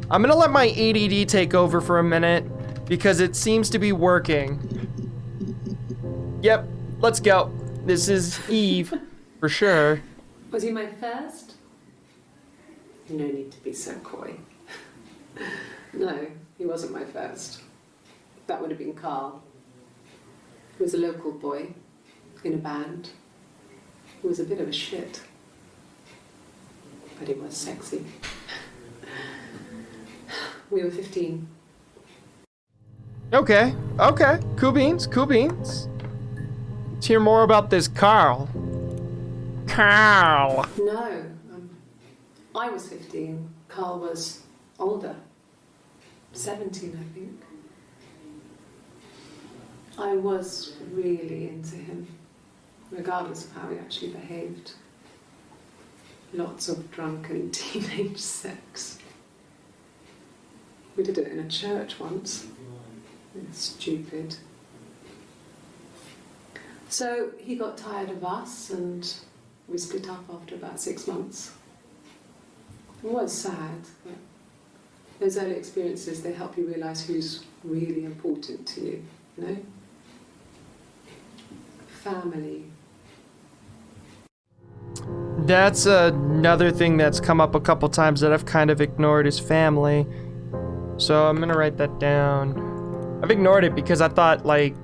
I'm gonna let my ADD take over for a minute because it seems to be working. Yep, let's go. This is Eve, for sure. Was he my first? No need to be so coy. No, he wasn't my first. That would have been Carl. He was a local boy in a band. He was a bit of a shit, but he was sexy. We were 15. Okay. Cool beans. Let's hear more about this Carl. No, I was 15. Carl was older. 17, I think. I was really into him, regardless of how he actually behaved. Lots of drunken teenage sex. We did it in a church once. It's stupid. So he got tired of us and we split up after about 6 months. It was sad, but those early experiences, they help you realise who's really important to you, you know? Family. That's another thing that's come up a couple times that I've kind of ignored is family. So I'm gonna write that down. I've ignored it because I thought like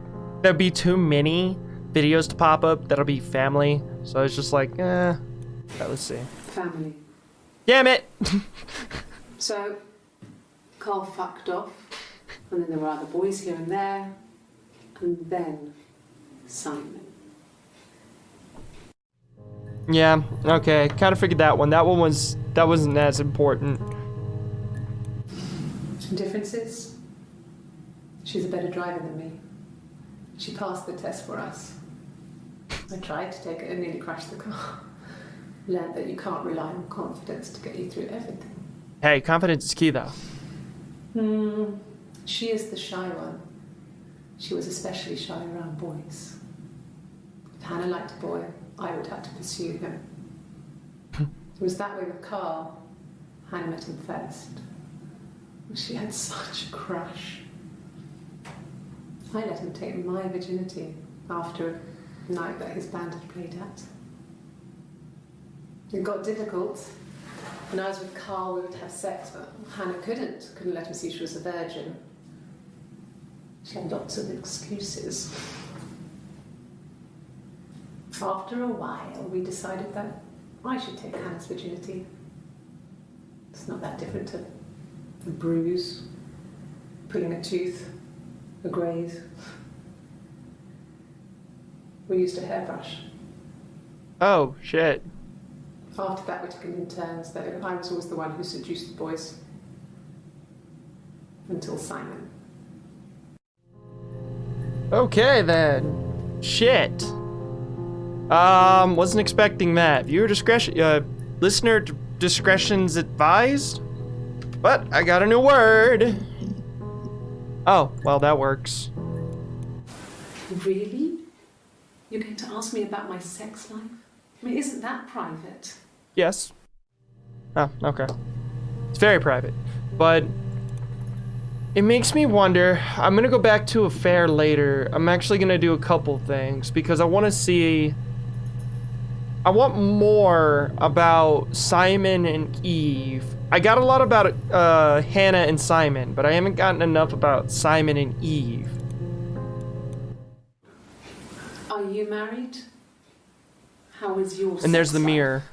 there'd be too many videos to pop up that'll be family. So I was just like, let's see. Family. Damn it! So Carl fucked off, and then there were other boys here and there, and then Simon. Yeah, okay, kind of figured that one. That wasn't as important. Differences? She's a better driver than me. She passed the test for us. I tried to take it and nearly crashed the car. Learned that you can't rely on confidence to get you through everything. Hey, confidence is key though. She is the shy one. She was especially shy around boys. If Hannah liked a boy, I would have to pursue him. It was that way with Carl. Hannah met him first. She had such a crush. I let him take my virginity after a night that his band had played at. It got difficult. When I was with Carl, we would have sex, but Hannah couldn't let him see she was a virgin. She had lots of excuses. After a while, we decided that I should take Hannah's virginity. It's not that different to a bruise, pulling a tooth, a graze. We used a hairbrush. Oh, shit. After that, we took it in turns, though. I was always the one who seduced the boys. Until Simon. Okay then. Shit. Wasn't expecting that. Viewer discretion, listener discretion's advised. But I got a new word. Oh, well, that works. Really? You're going to ask me about my sex life? I mean, isn't that private? Yes. Oh, okay. It's very private. But it makes me wonder. I'm gonna go back to a fair later. I'm actually gonna do a couple things because I want to see. I want more about Simon and Eve. I got a lot about Hannah and Simon, but I haven't gotten enough about Simon and Eve. Are you married? How is your And there's sex the life? mirror.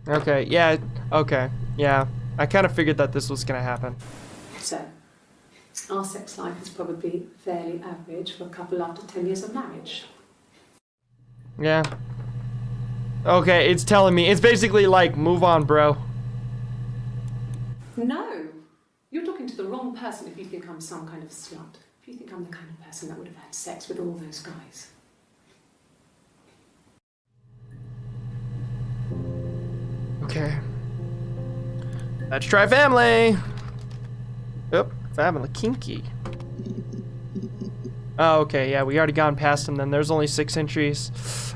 Okay, yeah, okay, yeah. I kind of figured that this was gonna happen. So, our sex life is probably fairly average for a couple after 10 years of marriage. Yeah. Okay, it's telling me. It's basically like, move on, bro. No! You're talking to the wrong person if you think I'm some kind of slut. If you think I'm the kind of person that would have had sex with all those guys. Okay. Let's try family. Oop, family kinky. Oh, okay, yeah, we already gone past them then. There's only 6 entries.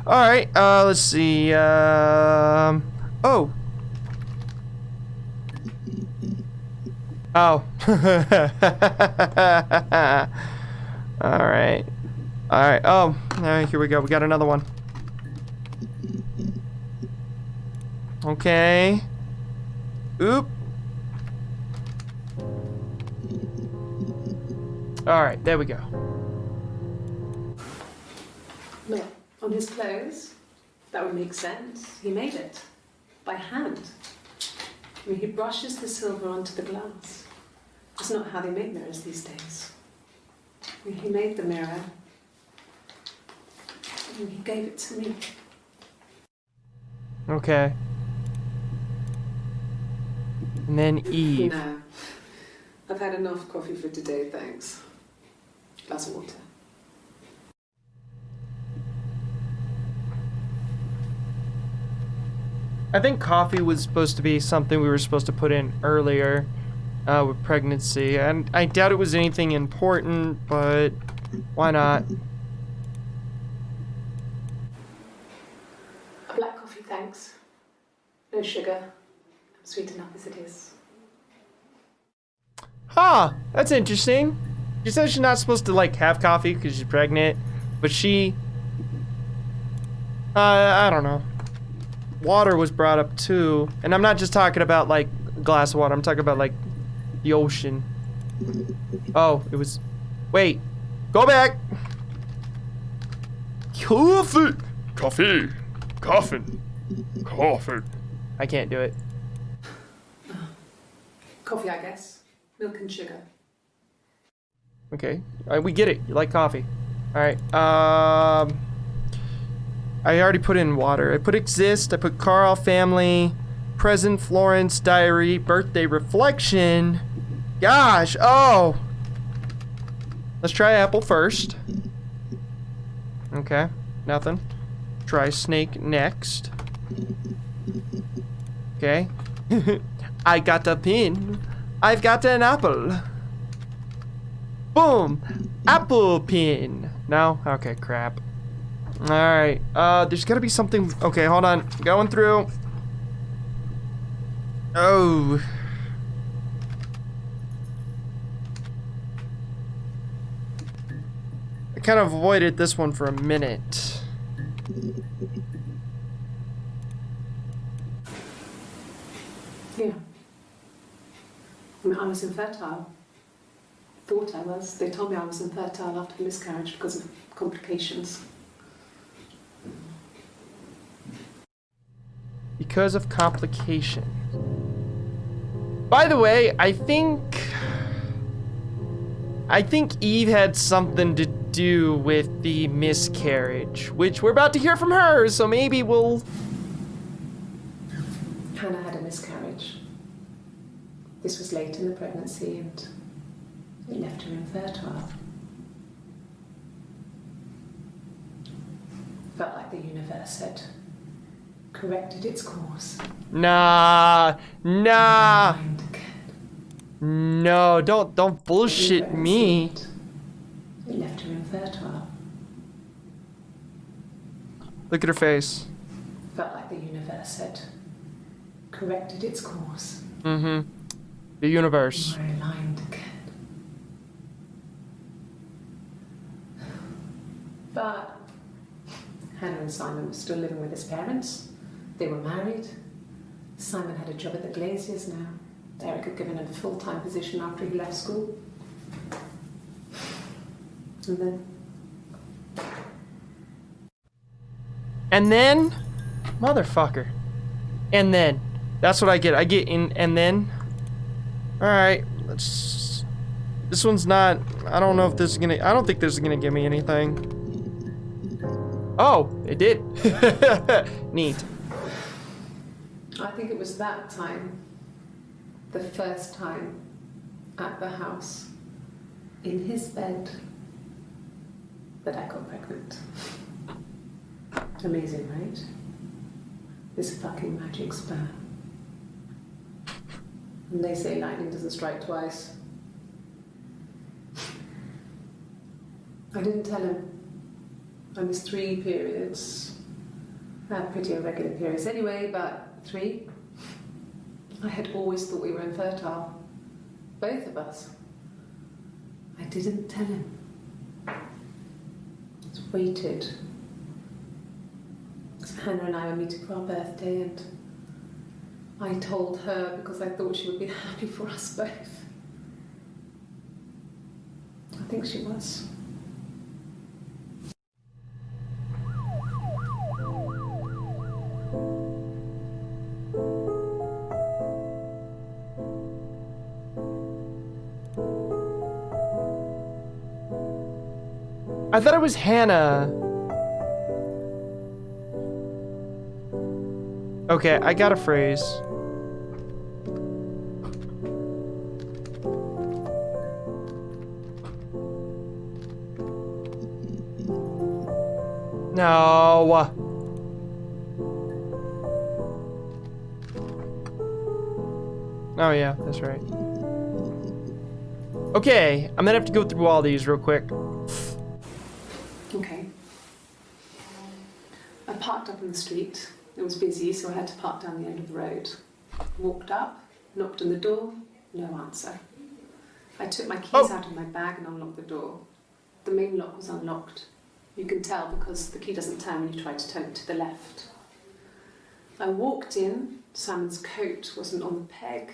Alright, let's see, oh. Oh. Alright. Alright, oh, alright, here we go. We got another one. Okay. Oop. Alright, there we go. Look, on his clothes, that would make sense. He made it. By hand. I mean, he brushes the silver onto the glass. It's not how they make mirrors these days. I mean, he made the mirror. And he gave it to me. Okay. And then Eve. No. I've had enough coffee for today, thanks. Glass of water. I think coffee was supposed to be something we were supposed to put in earlier with pregnancy. And I doubt it was anything important, but why not? A black coffee, thanks. No sugar. I'm sweet enough as it is. Huh, that's interesting. She says she's not supposed to, like, have coffee because she's pregnant, but she... I don't know. Water was brought up, too. And I'm not just talking about, like, a glass of water. I'm talking about, like, the ocean. Oh, it was... Wait. Go back! Coffee! Coffee! Coffin! Coffin! I can't do it. Coffee, I guess. Milk and sugar. Okay, we get it. You like coffee. Alright, I already put in water. I put exist, I put Carl, family, present, Florence, diary, birthday, reflection. Gosh, oh! Let's try apple first. Okay, nothing. Try snake next. Okay. I got a pin. I've got an apple. Boom! Apple pin. No? Okay, crap. Alright, there's gotta be something. Okay, hold on. Going through. Oh. I kind of avoided this one for a minute. Yeah. I mean, I was infertile. Thought I was. They told me I was infertile after the miscarriage because of complications. Because of complication. By the way, I think Eve had something to do with the miscarriage, which we're about to hear from her, so maybe we'll... Hannah had a miscarriage. This was late in the pregnancy and it left her infertile. Felt like the universe had corrected its course. Nah. Mind again. No, don't bullshit me. It left her infertile. Look at her face. Felt like the universe had corrected its course. Mm-hmm. The universe. You were aligned again. But Hannah and Simon were still living with his parents. They were married. Simon had a job at the Glaziers now. Eric had given him a full-time position after he left school. And then, motherfucker. And then, that's what I get. I get in, and then. All right, let's. This one's not. I don't know if this is gonna. I don't think this is gonna give me anything. Oh, it did. Neat. I think it was that time, the first time at the house, in his bed, that I got pregnant. Amazing, right? This fucking magic sperm. And they say lightning doesn't strike twice. I didn't tell him. I missed 3 periods. I had pretty irregular periods anyway, but 3. I had always thought we were infertile. Both of us. I didn't tell him. Just waited. Hannah and I were meeting for our birthday, and I told her because I thought she would be happy for us both. I think she was. I thought it was Hannah. Okay, I got a phrase. No. Oh yeah, that's right. Okay, I'm gonna have to go through all these real quick. Okay. I parked up in the street. It was busy, so I had to park down the end of the road. Walked up, knocked on the door, no answer. I took my keys out of my bag and unlocked the door. The main lock was unlocked. You can tell because the key doesn't turn when you try to turn it to the left. I walked in. Simon's coat wasn't on the peg.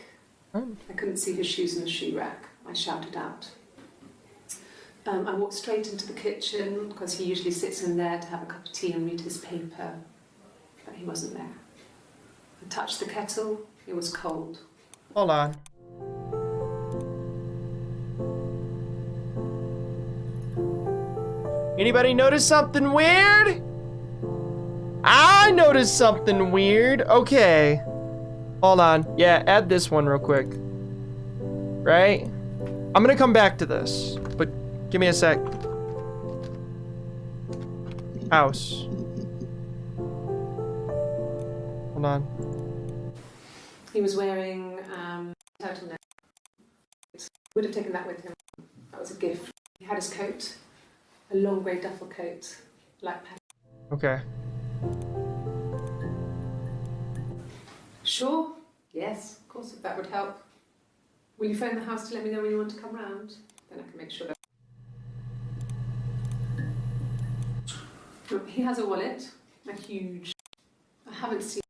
I couldn't see his shoes in the shoe rack. I shouted out. I walked straight into the kitchen because he usually sits in there to have a cup of tea and read his paper. But he wasn't there. I touched the kettle. It was cold. Hold on. Anybody notice something weird? I noticed something weird. Okay. Hold on. Yeah, add this one real quick. Right? I'm gonna come back to this, but give me a sec. House. Hold on. He was wearing turtleneck. Would have taken that with him. That was a gift. He had his coat, a long grey duffel coat, like pattern. Okay. Sure. Yes, of course, if that would help. Will you phone the house to let me know when you want to come round? Then I can make sure that... He has a wallet, a huge... I haven't seen...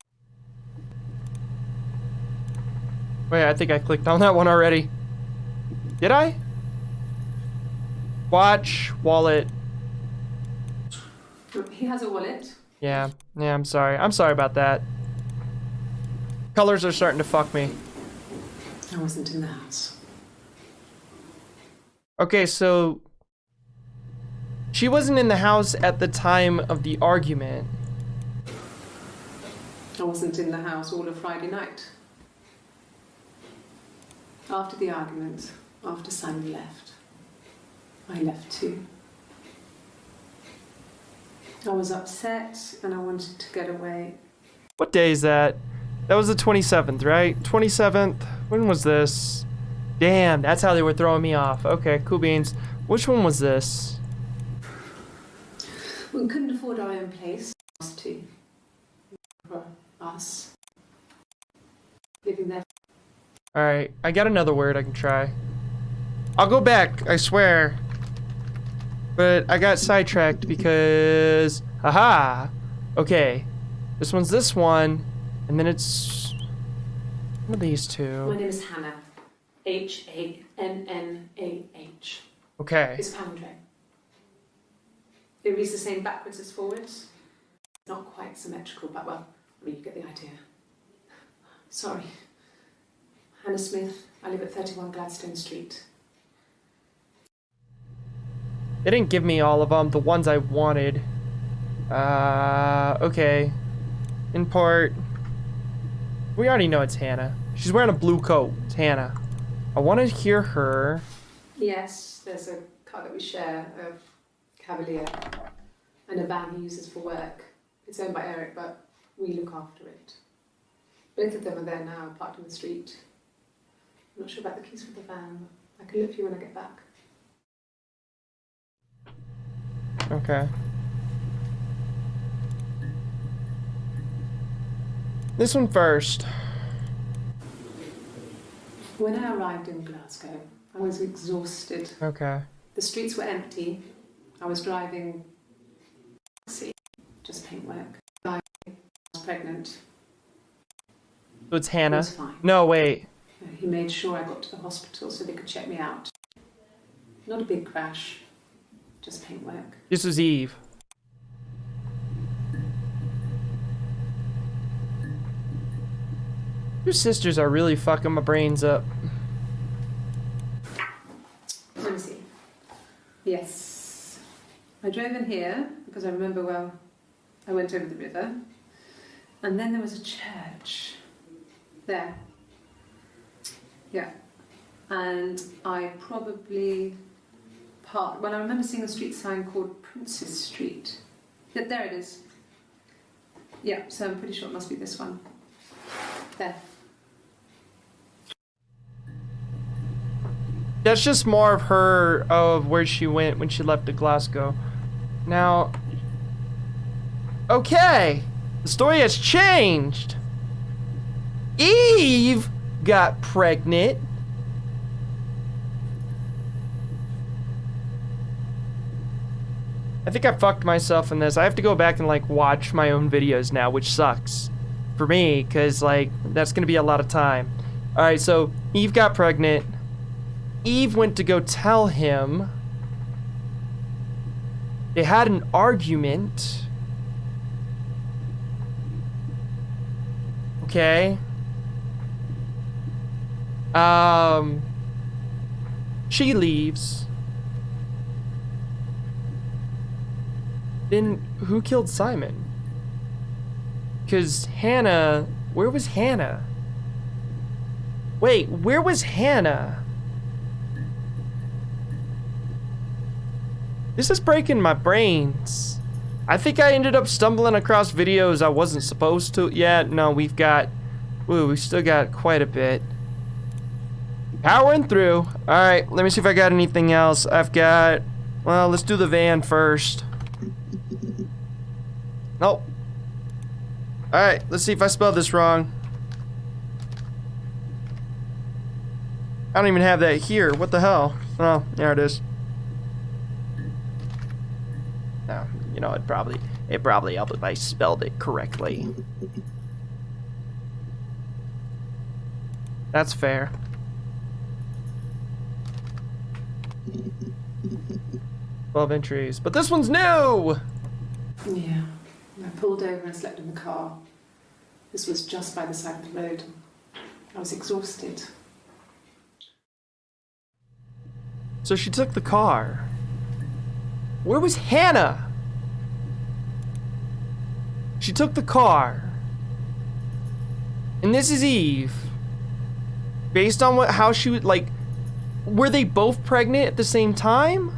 Wait, I think I clicked on that one already. Did I? Watch, wallet. He has a wallet. Yeah, I'm sorry. I'm sorry about that. Colors are starting to fuck me. I wasn't in the house. Okay, so she wasn't in the house at the time of the argument. I wasn't in the house all of Friday night. After the argument, after Simon left, I left too. I was upset and I wanted to get away. What day is that? That was the 27th, right? 27th. When was this? Damn, that's how they were throwing me off. Okay, cool beans. Which one was this? We couldn't afford our own place. To for us living there. All right, I got another word I can try. I'll go back, I swear. But I got sidetracked because, haha. Okay, this one's this one, and then it's one of these My two. name is Hannah. Hannah. Okay. It's a palindrome. It reads the same backwards as forwards. Not quite symmetrical, but well, I mean, you get the idea. Sorry. Hannah Smith. I live at 31 Gladstone Street. They didn't give me all of them, the ones I wanted. Okay. Import. We already know it's Hannah. She's wearing a blue coat. It's Hannah. I want to hear her. Yes, there's a car that we share, a Cavalier, and a van he uses for work. It's owned by Eric, but we look after it. Both of them are there now, parked in the street. I'm not sure about the keys for the van. I can look for you when I get back. Okay. This one first. When I arrived in Glasgow, I was exhausted. Okay. The streets were empty. I was driving taxi, just paintwork. I was pregnant. So it's It Hannah. was fine. No, wait. He made sure I got to the hospital so they could check me out. Not a big crash, just paintwork. This was Eve. Your sisters are really fucking my brains up. Let me see. Yes. I drove in here because I remember, well, I went over the river. And then there was a church. There. Yeah. And I probably parked. Well, I remember seeing a street sign called Princess Street. Yeah, there it is. Yeah, so I'm pretty sure it must be this one. There. That's just more of her, of where she went when she left to Glasgow. Now, okay, the story has changed. Eve got pregnant. I think I fucked myself in this. I have to go back and like watch my own videos now, which sucks for me, cause like that's gonna be a lot of time. All right, so Eve got pregnant. Eve went to go tell him. They had an argument. Okay. She leaves. Then who killed Simon? Because Hannah, where was Hannah? Wait, where was Hannah? This is breaking my brains. I think I ended up stumbling across videos I wasn't supposed to. Yeah, no, we've still got quite a bit. Powering through. All right, let me see if I got anything else. Well, let's do the van first. Nope. All right, let's see if I spelled this wrong. I don't even have that here. What the hell? Oh, there it is. No, you know, it probably helped if I spelled it correctly. That's fair. Twelve entries, but this one's new. Yeah. I pulled over and slept in the car. This was just by the side of the road. I was exhausted. So she took the car. Where was Hannah? She took the car. And this is Eve. Based on how she would, like, were they both pregnant at the same time?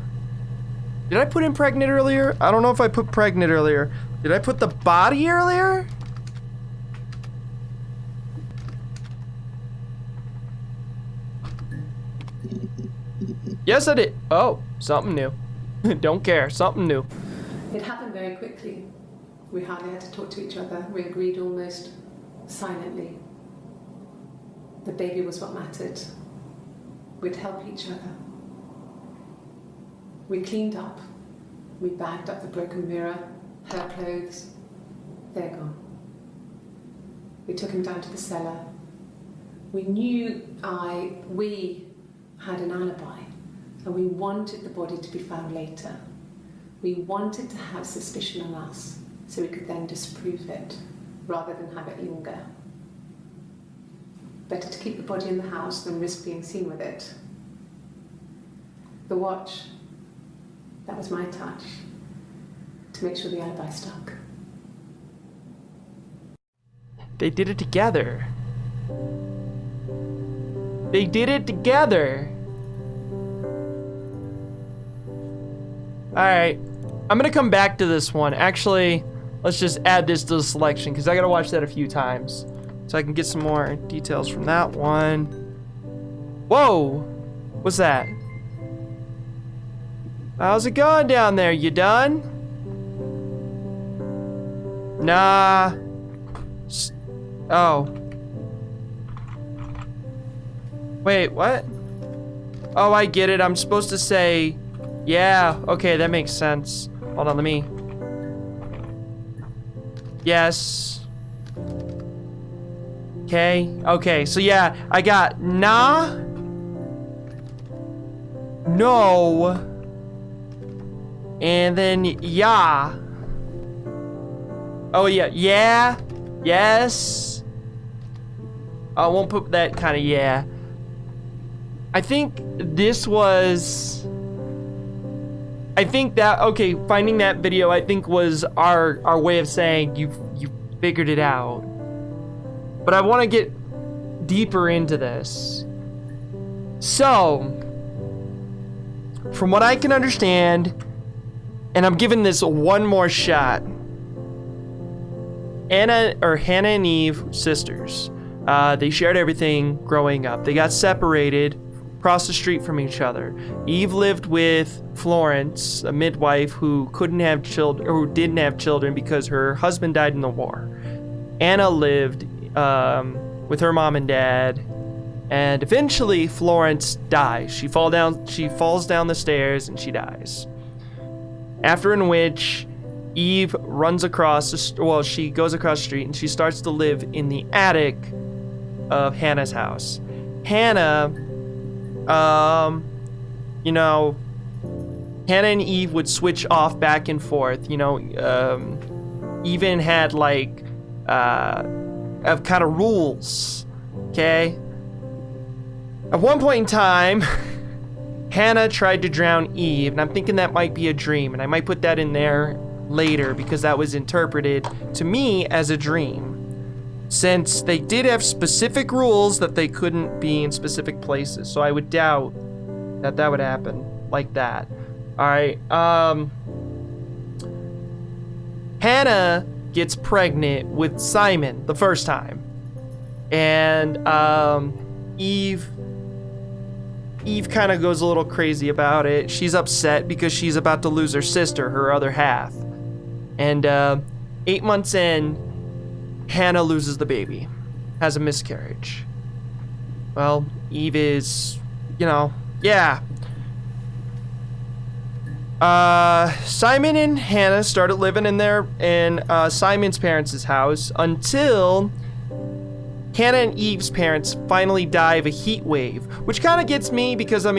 Did I put in pregnant earlier? I don't know if I put pregnant earlier. Did I put the body earlier? Yes, I did. Oh, something new. Don't care. Something new. It happened very quickly. We hardly had to talk to each other. We agreed almost silently. The baby was what mattered. We'd help each other. We cleaned up. We bagged up the broken mirror, her clothes. They're gone. We took him down to the cellar. We had an alibi, and we wanted the body to be found later. We wanted to have suspicion on us, so we could then disprove it, rather than have it linger. Better to keep the body in the house than risk being seen with it. The watch, that was my touch, to make sure the alibi stuck. They did it together. They did it together. Alright, I'm gonna come back to this one. Actually, let's just add this to the selection because I gotta watch that a few times so I can get some more details from that one. Whoa! What's that? How's it going down there? You done? Nah. Oh. Wait, what? Oh, I get it. I'm supposed to say, yeah, okay, that makes sense. Hold on, let me. Yes. Okay, so yeah, I got nah, no, and then yeah. Oh yeah, yeah, yes. I won't put that kind of yeah. I think this was, I think that, okay, finding that video, I think was our way of saying you figured it out. But I want to get deeper into this. So, from what I can understand, and I'm giving this one more shot, Hannah and Eve, sisters, they shared everything growing up. They got separated across the street from each other. Eve lived with Florence, a midwife who couldn't have children, or who didn't have children because her husband died in the war. Anna lived with her mom and dad, and eventually Florence dies. She falls down the stairs and she dies. After in which Eve runs across she goes across the street and she starts to live in the attic of Hannah's house. Hannah, Hannah and Eve would switch off back and forth, even had like of kind of rules, okay? At one point in time, Hannah tried to drown Eve, and I'm thinking that might be a dream, and I might put that in there later because that was interpreted to me as a dream. Since they did have specific rules that they couldn't be in specific places, so I would doubt that that would happen like that. All right, Hannah gets pregnant with Simon the first time, and Eve kind of goes a little crazy about it. She's upset because she's about to lose her sister, her other half, and 8 months in, Hannah loses the baby, has a miscarriage. Well, Eve is, yeah. Simon and Hannah started living in Simon's parents' house until Hannah and Eve's parents finally die of a heat wave, which kind of gets me because, that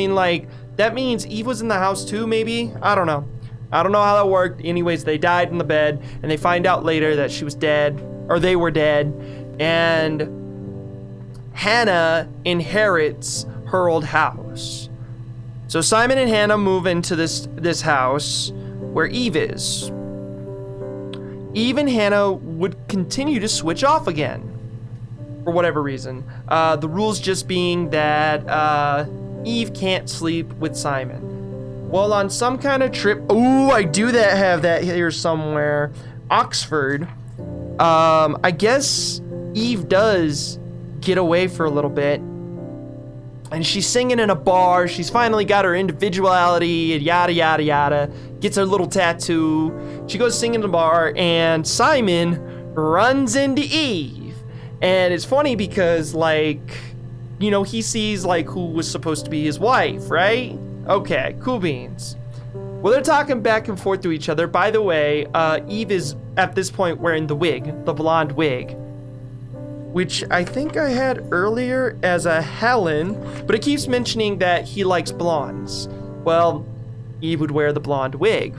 means Eve was in the house too, maybe? I don't know. I don't know how that worked. Anyways, they died in the bed, and they find out later that she was dead, or they were dead, and Hannah inherits her old house. So Simon and Hannah move into this house where Eve is. Eve and Hannah would continue to switch off again, for whatever reason. The rules just being that Eve can't sleep with Simon. Well, on some kind of trip, I do have that here somewhere, Oxford, I guess Eve does get away for a little bit, And she's singing in a bar. She's finally got her individuality, and yada, yada, yada. Gets her little tattoo. She goes singing in a bar, and Simon runs into Eve. And it's funny because, like, you know, he sees, like, who was supposed to be his wife, right? Okay, cool beans. Well, they're talking back and forth to each other. By the way, Eve is, at this point, wearing the wig, the blonde wig, which I think I had earlier as a Helen, but it keeps mentioning that he likes blondes. Well, Eve would wear the blonde wig.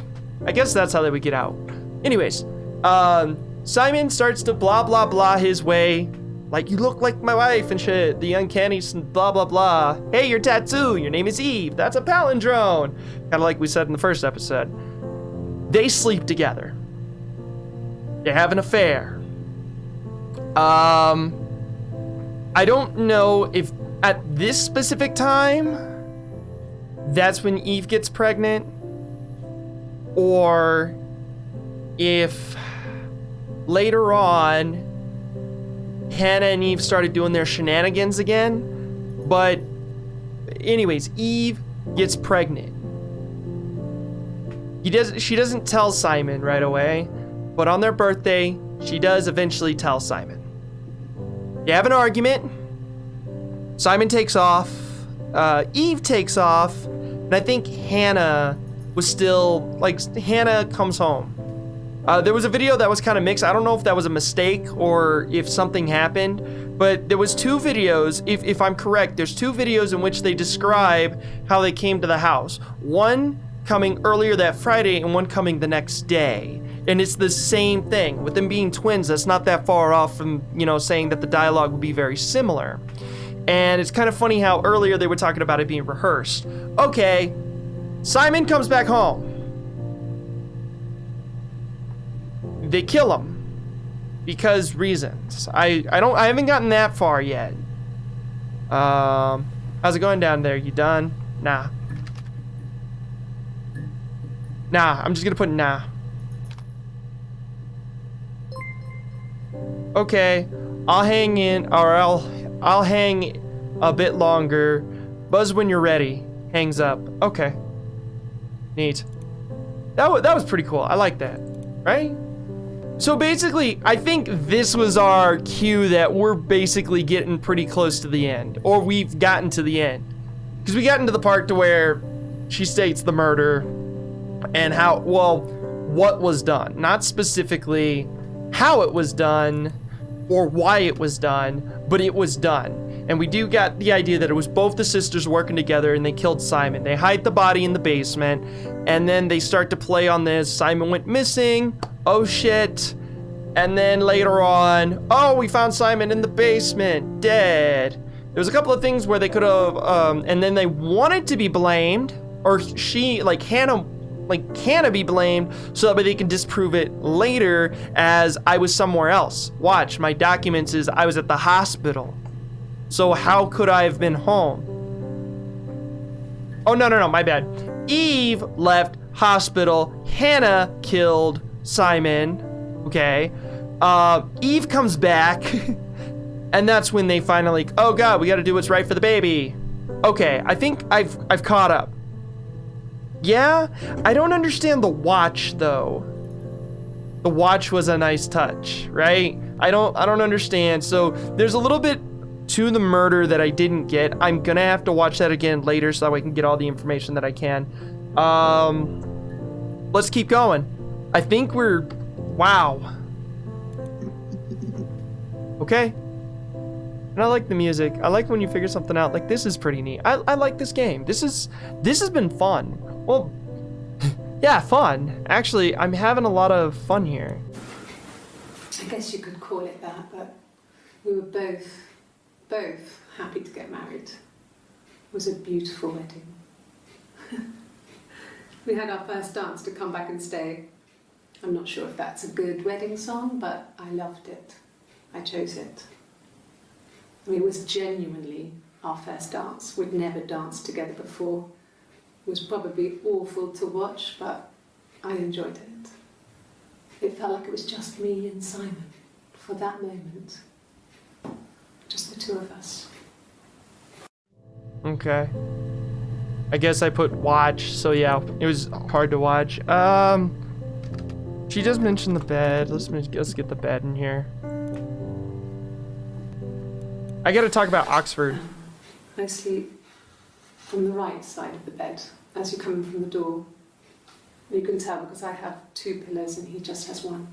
I guess that's how they would get out. Anyways, Simon starts to blah, blah, blah his way. Like, you look like my wife and shit. The uncanny blah, blah, blah. Hey, your tattoo. Your name is Eve. That's a palindrome. Kind of like we said in the first episode. They sleep together. They have an affair. I don't know if at this specific time, that's when Eve gets pregnant, or if later on, Hannah and Eve started doing their shenanigans again. But anyways, Eve gets pregnant. She doesn't tell Simon right away, but on their birthday, she does eventually tell Simon. They have an argument. Simon takes off. Eve takes off. And I think Hannah was still, like, Hannah comes home. There was a video that was kind of mixed. I don't know if that was a mistake or if something happened, but there was two videos, if I'm correct, there's two videos in which they describe how they came to the house. One coming earlier that Friday and one coming the next day. And it's the same thing. With them being twins, that's not that far off from, you know, saying that the dialogue would be very similar. And it's kind of funny how earlier they were talking about it being rehearsed. Okay, Simon comes back home. They kill him because reasons. I haven't gotten that far yet. How's it going down there? You done? Nah. Nah, I'm just gonna put nah. Okay, I'll hang in, or I'll hang a bit longer. Buzz when you're ready. Hangs up. Okay. Neat. That was pretty cool. I like that. Right? So basically, I think this was our cue that we're basically getting pretty close to the end. Or we've gotten to the end. Because we got into the part to where she states the murder and how, well, what was done. Not specifically how it was done or why it was done, but it was done. And we do get the idea that it was both the sisters working together and they killed Simon. They hide the body in the basement and then they start to play on this. Simon went missing. Oh shit. And then later on, oh, we found Simon in the basement, dead. There was a couple of things where they could have, and then they wanted to be blamed, or she, like Hannah be blamed so that way they can disprove it later as I was somewhere else. Watch, my documents is I was at the hospital. So how could I have been home? Oh, no, my bad. Eve left hospital. Hannah killed Simon. Okay. Eve comes back. And that's when they finally, oh God, we gotta do what's right for the baby. Okay, I think I've caught up. Yeah, I don't understand the watch though. The watch was a nice touch, right? I don't understand. So there's a little bit to the murder that I didn't get. I'm gonna have to watch that again later so I can get all the information that I can. Let's keep going. I think we're, wow. Okay. And I like the music. I like when you figure something out. Like, this is pretty neat. I like this game. This has been fun. Well, yeah, fun. Actually, I'm having a lot of fun here. I guess you could call it that, but we were both happy to get married. It was a beautiful wedding. We had our first dance to Come Back and Stay. I'm not sure if that's a good wedding song, but I loved it. I chose it. I mean, it was genuinely our first dance. We'd never danced together before. It was probably awful to watch, but I enjoyed it. It felt like it was just me and Simon for that moment. Just the two of us. Okay. I guess I put watch, so yeah, it was hard to watch. She does mention the bed. Let's get the bed in here. I gotta talk about Oxford. I sleep on the right side of the bed as you come in from the door. You can tell because I have 2 pillows and he just has 1.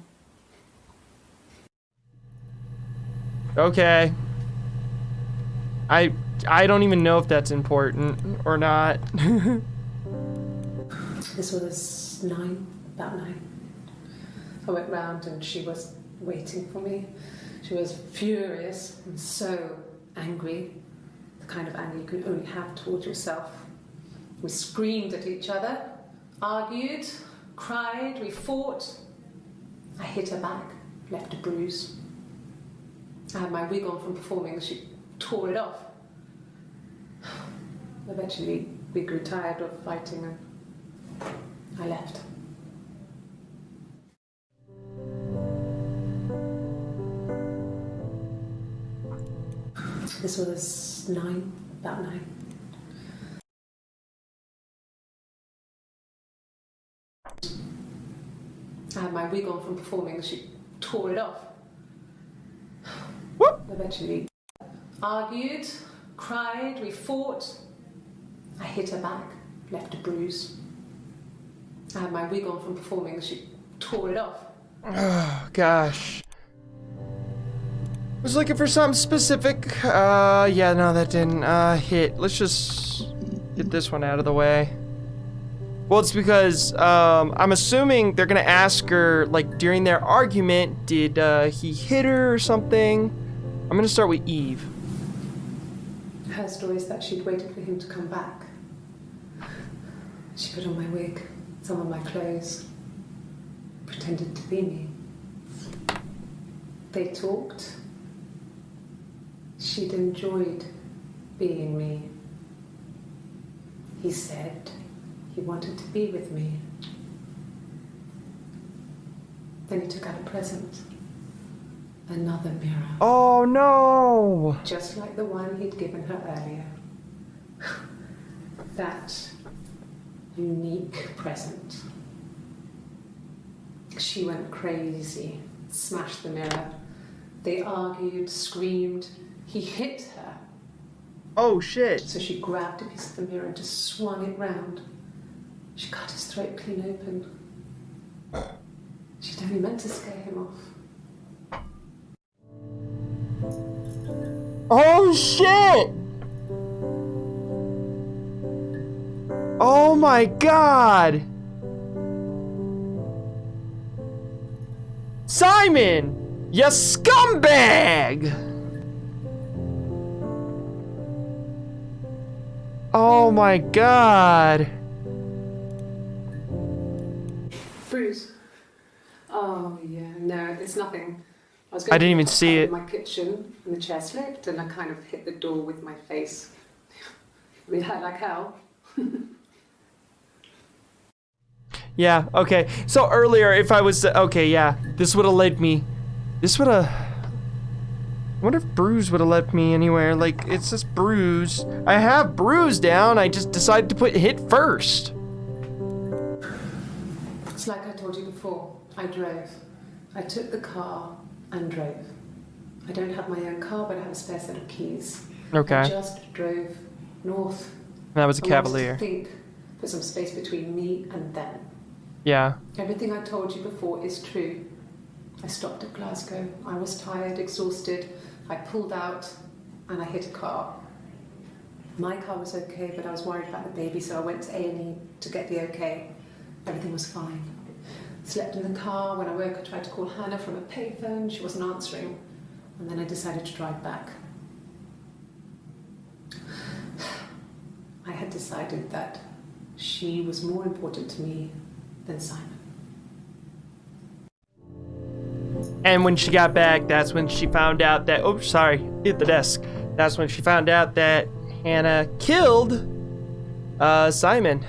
Okay. I don't even know if that's important or not. This was 9, about 9. I went round and she was waiting for me. She was furious and so angry, the kind of anger you can only have towards yourself. We screamed at each other, argued, cried, we fought. I hit her back, left a bruise. I had my wig on from performing, she tore it off. Eventually, we grew tired of fighting and I left. This was 9, about 9. I had my wig on from performing, she tore it off. Whoop. Eventually, argued, cried, we fought. I hit her back, left a bruise. I had my wig on from performing, she tore it off. Oh, gosh. Was looking for something specific. Yeah, no, that didn't, hit. Let's just get this one out of the way. Well, it's because, I'm assuming they're gonna ask her, like, during their argument, did, he hit her or something? I'm gonna start with Eve. Her story is that she'd waited for him to come back. She put on my wig, some of my clothes, pretended to be me. They talked. She'd enjoyed being me. He said he wanted to be with me. Then he took out a present. Another mirror. Oh, no! Just like the one he'd given her earlier. That unique present. She went crazy, smashed the mirror. They argued, screamed. He hit her. Oh, shit. So she grabbed a piece of the mirror and just swung it round. She cut his throat clean open. She'd only meant to scare him off. Oh, shit! Oh my god! Simon! You scumbag! Oh my god. Bruce. Oh yeah, no, it's nothing. I didn't even see it. In my kitchen, and the chair slipped, and I kind of hit the door with my face. We hurt like hell. Yeah, okay. So earlier, if I was... Okay, yeah. This would have led me... This would have... I wonder if bruise would have led me anywhere. Like, it's just bruise. I have bruise down. I just decided to put hit first. It's like I told you before. I drove. I took the car and drove. I don't have my own car, but I have a spare set of keys. Okay. I just drove north. That was a I wanted Cavalier. to think, put some space between me and them. Yeah. Everything I told you before is true. I stopped at Glasgow. I was tired, exhausted. I pulled out and I hit a car. My car was okay, but I was worried about the baby, so I went to A&E to get the okay. Everything was fine. Slept in the car. When I woke, I tried to call Hannah from a payphone. She wasn't answering. And then I decided to drive back. I had decided that she was more important to me than Simon. And when she got back, that's when she found out that... Oh, sorry. Hit the desk. That's when she found out that Hannah killed Simon.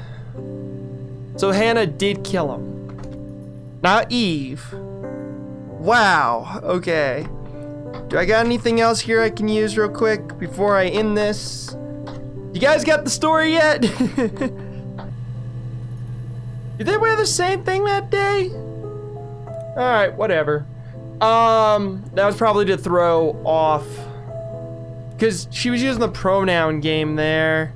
So Hannah did kill him. Not Eve. Wow. Okay. Do I got anything else here I can use real quick before I end this? You guys got the story yet? Did they wear the same thing that day? Alright, whatever. That was probably to throw off. Because she was using the pronoun game there.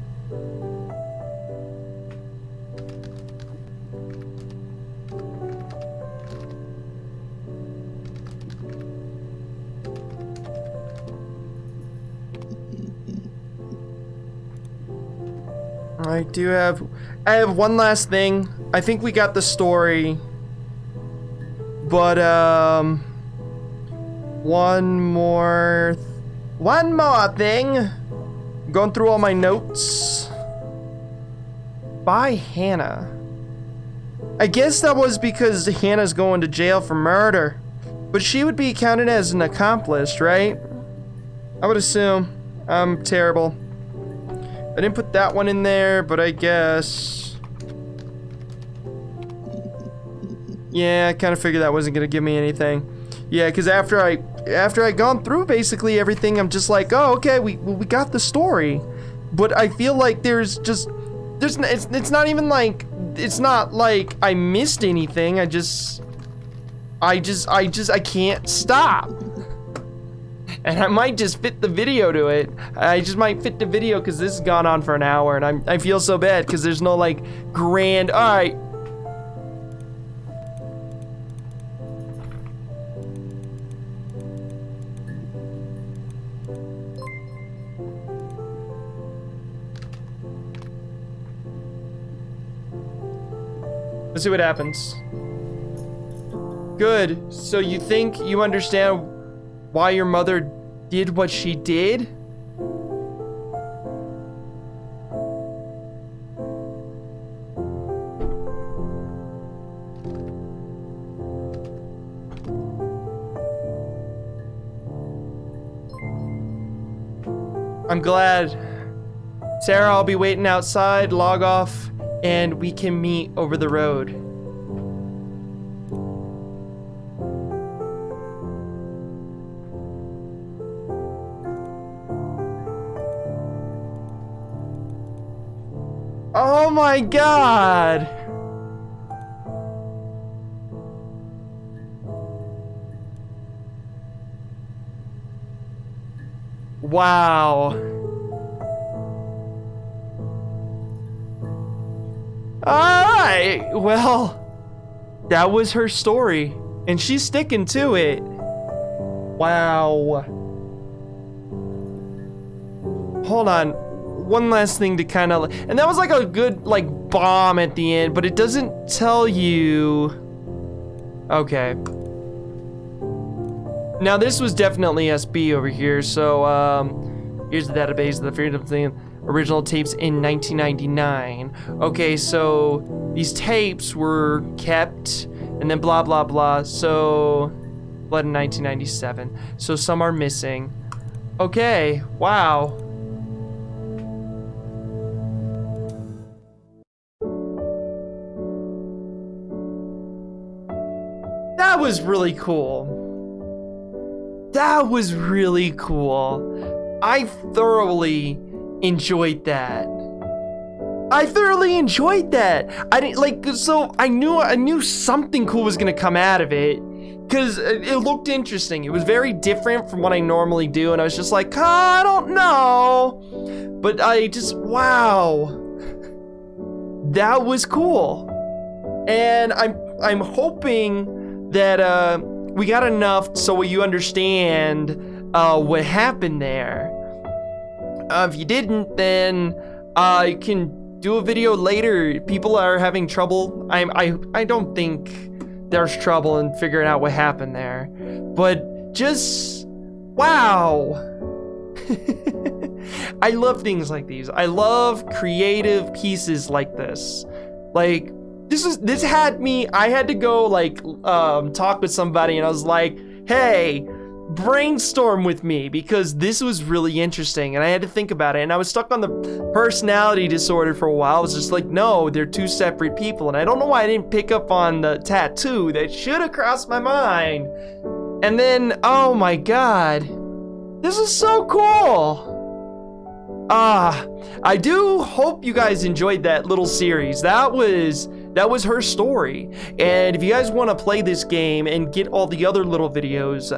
I have one last thing. I think we got the story. But, one more thing. I'm going through all my notes. By Hannah. I guess that was because Hannah's going to jail for murder. But she would be counted as an accomplice, right? I would assume. I'm terrible. I didn't put that one in there, but I guess... Yeah, I kind of figured that wasn't going to give me anything. Yeah, because after I gone through basically everything, I'm just like, oh, okay, we got the story. But I feel like it's not even like, it's not like I missed anything. I can't stop. And I might just fit the video to it. I just might fit the video because this has gone on for an hour and I feel so bad because there's no like grand, all right. Let's see what happens. Good. So you think you understand why your mother did what she did? I'm glad. Sarah, I'll be waiting outside, log off, and we can meet over the road. Oh my God! Wow. Alright, well, that was her story, and she's sticking to it. Wow. Hold on. One last thing to kind of, and that was like a good like bomb at the end, but it doesn't tell you. Okay. Now this was definitely SB over here, so here's the database of the Freedom Thing original tapes in 1999. Okay, so these tapes were kept, and then blah blah blah. So blood in 1997. So some are missing. Okay, wow. That was really cool. That was really cool. I thoroughly enjoyed that. I didn't like, so I knew something cool was gonna come out of it, because it looked interesting. It was very different from what I normally do, and I was just like, I don't know. But wow. That was cool. And I'm hoping that we got enough so you understand what happened there. If you didn't, then I can do a video later. People are having trouble. I don't think there's trouble in figuring out what happened there, but just wow. I love things like these. I love creative pieces like this. Like this had me, I had to go like talk with somebody, and I was like, hey, brainstorm with me, because this was really interesting and I had to think about it, and I was stuck on the personality disorder for a while. I was just like, no, they're two separate people, and I don't know why I didn't pick up on the tattoo. That should have crossed my mind. And then, oh my God, this is so cool. I do hope you guys enjoyed that little series. That was her story. And if you guys want to play this game and get all the other little videos,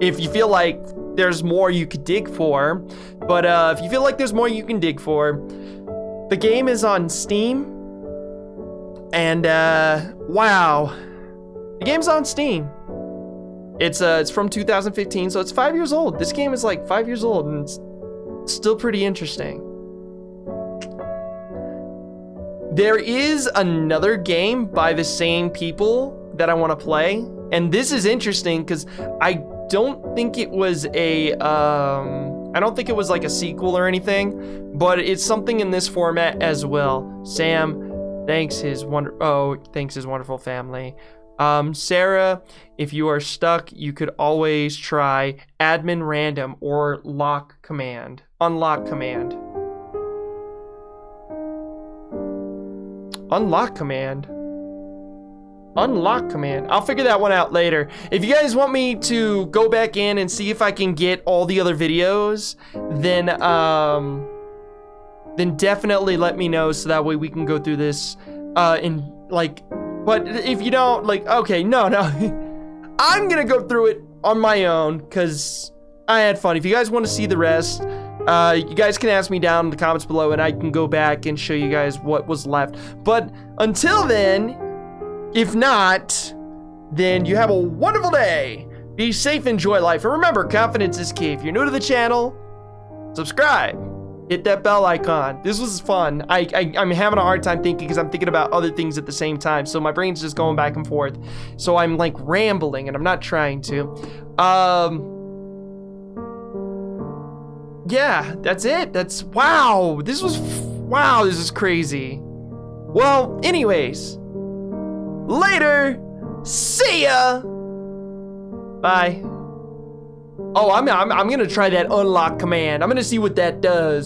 if you feel like there's more you could dig for, but if you feel like there's more you can dig for, the game is on Steam. And wow, the game's on Steam. It's from 2015, so it's 5 years old. This game is like 5 years old, and it's still pretty interesting. There is another game by the same people that I want to play, and this is interesting because I don't think it was like a sequel or anything, but it's something in this format as well. Sam thanks his wonderful family. Sarah, if you are stuck, you could always try admin random or unlock command. Unlock command. I'll figure that one out later. If you guys want me to go back in and see if I can get all the other videos, then definitely let me know so that way we can go through this but if you don't, okay, no. I'm gonna go through it on my own because I had fun. If you guys want to see the rest, you guys can ask me down in the comments below and I can go back and show you guys what was left. But until then, if not, then you have a wonderful day. Be safe, enjoy life, and remember, confidence is key. If you're new to the channel, subscribe. Hit that bell icon. This was fun. I'm having a hard time thinking because I'm thinking about other things at the same time. So my brain's just going back and forth. So I'm like rambling and I'm not trying to. Yeah, that's it. Wow. This is crazy. Well, anyways. Later. See ya. Bye. Oh, I'm gonna try that unlock command. I'm gonna see what that does.